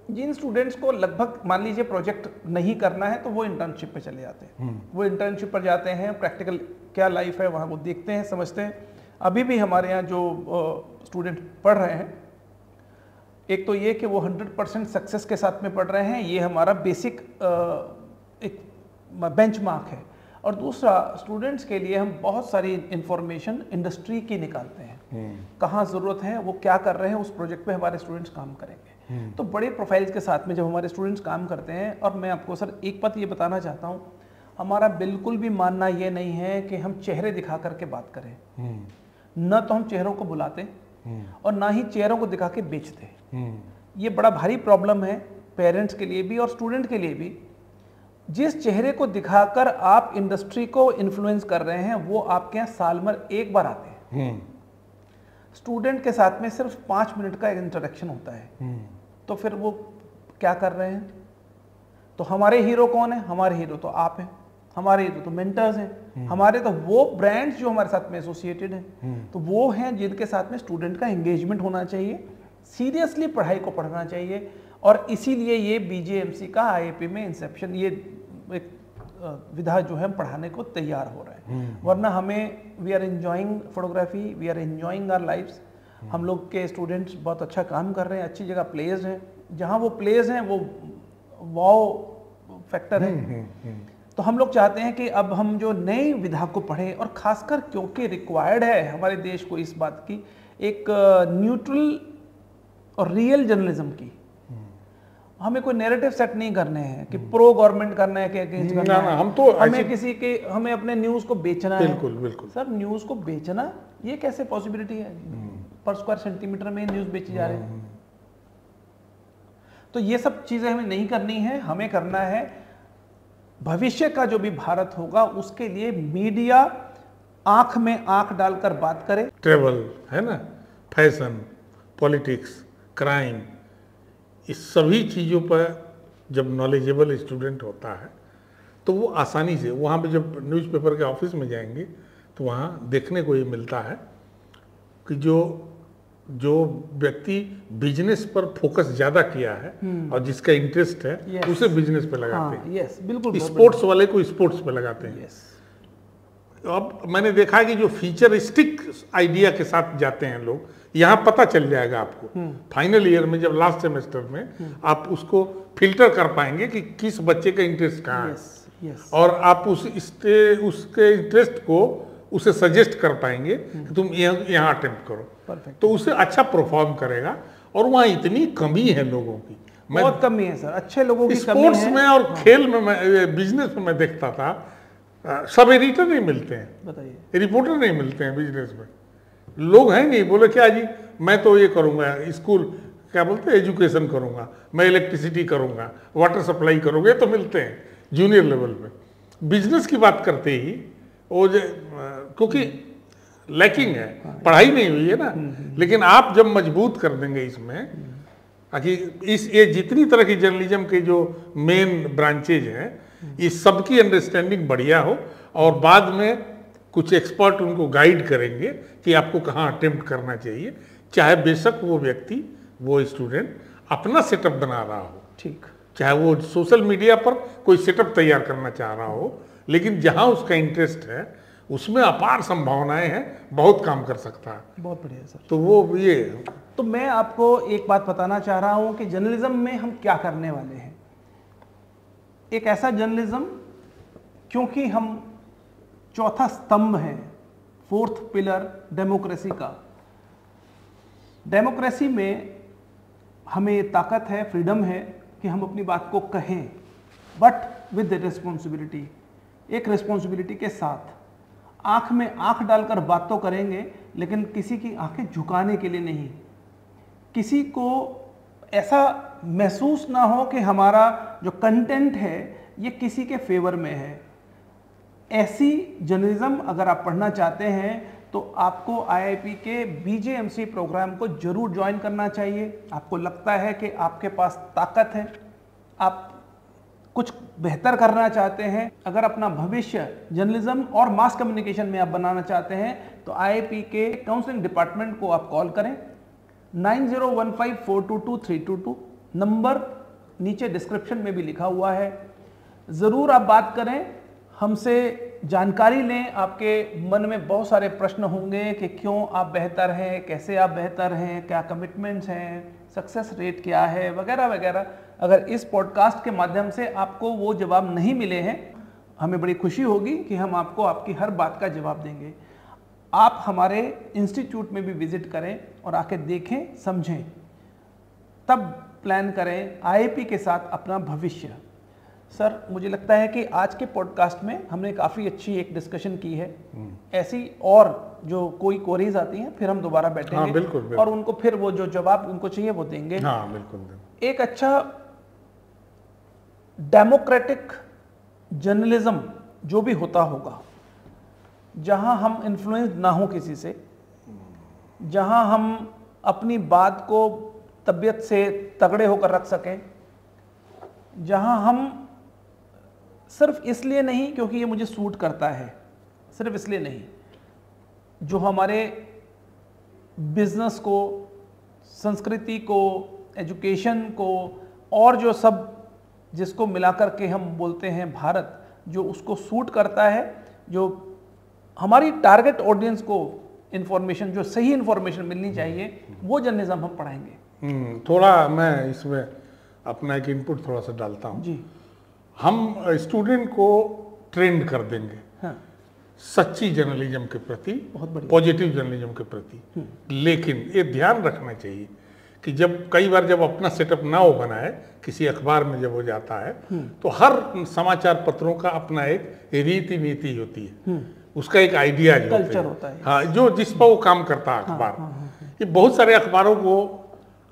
जिन स्टूडेंट्स को लगभग मान लीजिए प्रोजेक्ट नहीं करना है, तो वो इंटर्नशिप पे चले जाते हैं। वो इंटर्नशिप पर जाते हैं, प्रैक्टिकल क्या लाइफ है वहाँ वो देखते हैं, समझते हैं। अभी भी हमारे यहाँ जो स्टूडेंट पढ़ रहे हैं, एक तो ये कि वो 100% सक्सेस के साथ में पढ़ रहे हैं, ये हमारा बेसिक एक बेंचमार्क है। और दूसरा, स्टूडेंट्स के लिए हम बहुत सारी इंफॉर्मेशन इंडस्ट्री की निकालते हैं, कहाँ ज़रूरत है, वो क्या कर रहे हैं, उस प्रोजेक्ट पे हमारे स्टूडेंट्स काम करेंगे। तो बड़े प्रोफाइल्स के साथ में जब हमारे स्टूडेंट्स काम करते हैं, और मैं आपको सर एक बात ये बताना चाहता हूँ, हमारा बिल्कुल भी मानना ये नहीं है कि हम चेहरे दिखा करके बात करें। न तो हम चेहरों को बुलाते और ना ही चेहरों को दिखा के बेचते। ये बड़ा भारी प्रॉब्लम है पेरेंट्स के लिए भी और स्टूडेंट के लिए भी। जिस चेहरे को दिखाकर आप इंडस्ट्री को इन्फ्लुएंस कर रहे हैं वो आपके यहाँ साल भर एक बार आते हैं। स्टूडेंट के साथ में सिर्फ 5 मिनट का एक इंटरेक्शन होता है, तो फिर वो क्या कर रहे हैं? तो हमारे हीरो कौन है? हमारे हीरो तो आप हैं, हमारे हीरो तो मेंटर्स हैं, हमारे तो वो ब्रांड्स जो हमारे साथ में एसोसिएटेड हैं, तो वो हैं जिनके साथ में स्टूडेंट का एंगेजमेंट होना चाहिए, सीरियसली पढ़ाई को पढ़ना चाहिए। और इसीलिए ये बीजेएमसी का आईआईपी में इंसेप्शन, ये एक विधा जो है पढ़ाने को तैयार हो रहा है। वरना हमें we are enjoying photography, we are enjoying our lifes. हम लोग के स्टूडेंट्स बहुत अच्छा काम कर रहे हैं, अच्छी जगह प्लेस हैं, जहाँ वो प्लेस हैं वो वाव फैक्टर है। तो हम लोग चाहते हैं कि अब हम जो नई विधा को पढ़ें, और खासकर क्योंकि रिक्वायर्ड है हमारे देश को इस बात की एक न्यूट्रल और रियल जर्नलिज्म की। हमें कोई नैरेटिव सेट नहीं करने हैं कि प्रो गवर्नमेंट करना है कि अगेंस्ट करना है। हम तो हमें किसी के, हमें अपने न्यूज़ को बेचना है। बिल्कुल बिल्कुल सर, न्यूज़ को बेचना ये कैसे पॉसिबिलिटी है? पर स्क्वायर सेंटीमीटर में न्यूज़ बेची जा रही है। तो ये सब चीज़ें हमें नहीं करनी है। हमें करना है भविष्य का जो भी भारत होगा उसके लिए मीडिया आंख में आंख डालकर बात करे। ट्रेवल है ना, फैशन, पॉलिटिक्स, क्राइम, इस सभी चीज़ों पर जब नॉलेजेबल स्टूडेंट होता है तो वो आसानी से वहाँ पे जब न्यूज़पेपर के ऑफिस में जाएंगे तो वहाँ देखने को ये मिलता है कि जो व्यक्ति बिजनेस पर फोकस ज़्यादा किया है और जिसका इंटरेस्ट है उसे बिजनेस पे लगाते हैं। यस, बिल्कुल। स्पोर्ट्स वाले को स्पोर्ट्स पे लगाते हैं। अब मैंने देखा है कि जो फीचरिस्टिक आइडिया के साथ जाते हैं लोग, यहाँ पता चल जाएगा आपको फाइनल ईयर में, जब लास्ट सेमेस्टर में आप उसको फिल्टर कर पाएंगे कि किस बच्चे का इंटरेस्ट कहाँ है, और आप उसके इंटरेस्ट को उसे सजेस्ट कर पाएंगे कि तुम यहाँ अटेम्प्ट करो। तो उसे अच्छा परफॉर्म करेगा। और वहाँ इतनी कमी है लोगों की, बहुत कमी है सर, अच्छे लोगों की कमी है। स्पोर्ट्स में और खेल में, बिजनेस में मैं देखता था सब एडिटर नहीं मिलते हैं, बताइए, रिपोर्टर नहीं मिलते हैं बिजनेस में। लोग हैं नहीं, बोले क्या जी मैं तो ये करूँगा, स्कूल क्या बोलते हैं, एजुकेशन करूँगा, मैं इलेक्ट्रिसिटी करूँगा, वाटर सप्लाई करूँगा, ये तो मिलते हैं जूनियर लेवल पे। बिजनेस की बात करते ही वो क्योंकि लैकिंग है, पढ़ाई नहीं हुई है ना। लेकिन आप जब मजबूत कर देंगे इसमें कि ये जितनी तरह की जर्नलिज्म के जो मेन ब्रांचेज हैं, ये सबकी अंडरस्टैंडिंग बढ़िया हो, और बाद में कुछ एक्सपर्ट उनको गाइड करेंगे कि आपको कहाँ अटेम्प्ट करना चाहिए, चाहे बेशक वो व्यक्ति, वो स्टूडेंट अपना सेटअप बना रहा हो, ठीक, चाहे वो सोशल मीडिया पर कोई सेटअप तैयार करना चाह रहा हो, लेकिन जहाँ उसका इंटरेस्ट है उसमें अपार संभावनाएं हैं, बहुत काम कर सकता है। बहुत बढ़िया सर। तो वो ये, तो मैं आपको एक बात बताना चाह रहा हूँ कि जर्नलिज्म में हम क्या करने वाले हैं। एक ऐसा जर्नलिज्म, क्योंकि हम चौथा स्तंभ है, फोर्थ पिलर डेमोक्रेसी का। डेमोक्रेसी में हमें ये ताकत है, फ्रीडम है कि हम अपनी बात को कहें, बट विद रिस्पॉन्सिबिलिटी, एक रिस्पॉन्सिबिलिटी के साथ। आंख में आंख डालकर बात तो करेंगे, लेकिन किसी की आंखें झुकाने के लिए नहीं। किसी को ऐसा महसूस ना हो कि हमारा जो कंटेंट है ये किसी के फेवर में है। ऐसी जर्नलिज्म अगर आप पढ़ना चाहते हैं तो आपको आईआईपी के बीजेएमसी प्रोग्राम को जरूर ज्वाइन करना चाहिए। आपको लगता है कि आपके पास ताकत है, आप कुछ बेहतर करना चाहते हैं, अगर अपना भविष्य जर्नलिज्म और मास कम्युनिकेशन में आप बनाना चाहते हैं, तो आईआईपी के काउंसलिंग डिपार्टमेंट को आप कॉल करें। 9015422322 नंबर नीचे डिस्क्रिप्शन में भी लिखा हुआ है। ज़रूर आप बात करें, हमसे जानकारी लें। आपके मन में बहुत सारे प्रश्न होंगे कि क्यों आप बेहतर हैं, कैसे आप बेहतर हैं, क्या कमिटमेंट्स हैं, सक्सेस रेट क्या है, वगैरह वगैरह। अगर इस पॉडकास्ट के माध्यम से आपको वो जवाब नहीं मिले हैं, हमें बड़ी खुशी होगी कि हम आपको आपकी हर बात का जवाब देंगे। आप हमारे इंस्टीट्यूट में भी विजिट करें और आके देखें, समझें। तब प्लान करें आईआईपी के साथ अपना भविष्य। सर, मुझे लगता है कि आज के पॉडकास्ट में हमने काफ़ी अच्छी एक डिस्कशन की है। ऐसी और जो कोई क्वेरीज आती हैं फिर हम दोबारा बैठेंगे। हाँ, बिल्कुल। और उनको फिर वो जो जवाब उनको चाहिए वो देंगे। हाँ, बिल्कुल। एक अच्छा डेमोक्रेटिक जर्नलिज्म जो भी होता होगा, जहां हम इन्फ्लुएंस ना हो किसी से, जहां हम अपनी बात को तबीयत से तगड़े होकर रख सकें, जहां हम सिर्फ इसलिए नहीं क्योंकि ये मुझे सूट करता है, सिर्फ इसलिए नहीं, जो हमारे बिजनेस को, संस्कृति को, एजुकेशन को और जो सब जिसको मिलाकर के हम बोलते हैं भारत, जो उसको सूट करता है, जो हमारी टारगेट ऑडियंस को इन्फॉर्मेशन, जो सही इन्फॉर्मेशन मिलनी चाहिए, वो जर्नलिज्म हम पढ़ाएंगे। थोड़ा मैं इसमें अपना एक इनपुट थोड़ा सा डालता हूँ जी। हम स्टूडेंट को ट्रेंड कर देंगे हाँ, सच्ची जर्नलिज्म के प्रति, बहुत बढ़िया। पॉजिटिव जर्नलिज्म के प्रति। लेकिन ये ध्यान रखना चाहिए कि कई बार जब अपना सेटअप ना हो बनाए, किसी अखबार में जब हो जाता है, तो हर समाचार पत्रों का अपना एक रीति नीति होती है, उसका एक आइडिया जो कल्चर होता है। हाँ, जो जिस पर वो काम करता है अखबार। ये बहुत सारे अखबारों को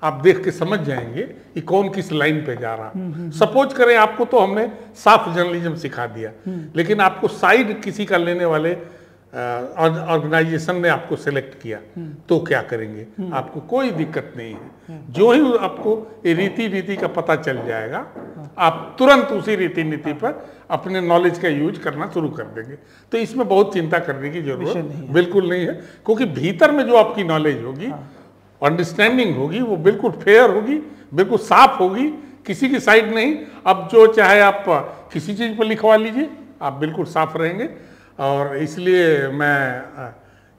आप देख के समझ जाएंगे कि कौन किस लाइन पे जा रहा। सपोज करें आपको तो हमने साफ जर्नलिज्म सिखा दिया, लेकिन आपको साइड किसी का लेने वाले ऑर्गेनाइजेशन ने आपको सेलेक्ट किया, तो क्या करेंगे? आपको कोई दिक्कत नहीं है। जो ही आपको रीति का पता चल जाएगा, आप तुरंत उसी रीति नीति पर अपने नॉलेज का यूज करना शुरू कर देंगे। तो इसमें बहुत चिंता करने की जरूरत बिल्कुल नहीं है, क्योंकि भीतर में जो आपकी नॉलेज होगी, अंडरस्टैंडिंग होगी, वो बिल्कुल फेयर होगी, बिल्कुल साफ होगी, किसी की साइड नहीं। अब जो चाहे आप किसी चीज़ पर लिखवा लीजिए, आप बिल्कुल साफ रहेंगे। और इसलिए मैं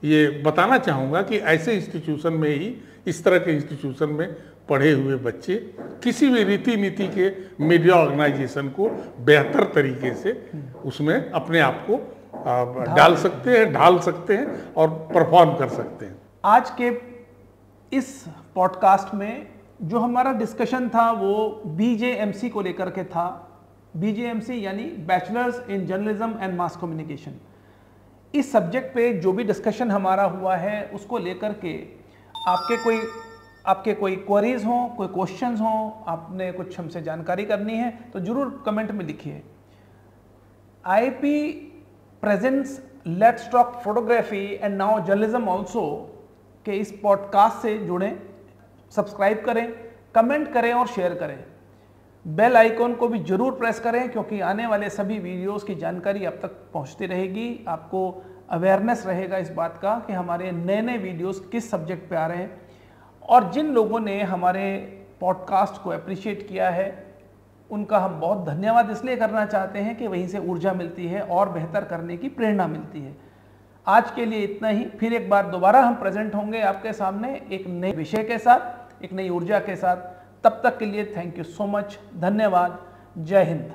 ये बताना चाहूँगा कि ऐसे इंस्टीट्यूशन में ही, इस तरह के इंस्टीट्यूशन में पढ़े हुए बच्चे किसी भी रीति नीति के मीडिया ऑर्गेनाइजेशन को बेहतर तरीके से उसमें अपने आप को ढाल सकते हैं और परफॉर्म कर सकते हैं। आज के इस पॉडकास्ट में जो हमारा डिस्कशन था वो BJMC को लेकर के था। BJMC यानी bachelors in journalism and mass communication. इस सब्जेक्ट पे जो भी डिस्कशन हमारा हुआ है, उसको लेकर के आपके कोई क्वेरीज हों, कोई क्वेश्चंस हों, आपने कुछ हमसे जानकारी करनी है तो जरूर कमेंट में लिखिए। IIP presents let's talk photography and now journalism also के इस पॉडकास्ट से जुड़ें, सब्सक्राइब करें, कमेंट करें और शेयर करें। बेल आइकॉन को भी जरूर प्रेस करें, क्योंकि आने वाले सभी वीडियोस की जानकारी अब तक पहुंचती रहेगी। आपको अवेयरनेस रहेगा इस बात का कि हमारे नए नए वीडियोस किस सब्जेक्ट पे आ रहे हैं। और जिन लोगों ने हमारे पॉडकास्ट को अप्रिशिएट किया है, उनका हम बहुत धन्यवाद इसलिए करना चाहते हैं कि वहीं से ऊर्जा मिलती है और बेहतर करने की प्रेरणा मिलती है। आज के लिए इतना ही। फिर एक बार दोबारा हम प्रेजेंट होंगे आपके सामने एक नए विषय के साथ, एक नई ऊर्जा के साथ। तब तक के लिए थैंक यू सो मच, धन्यवाद, जय हिंद।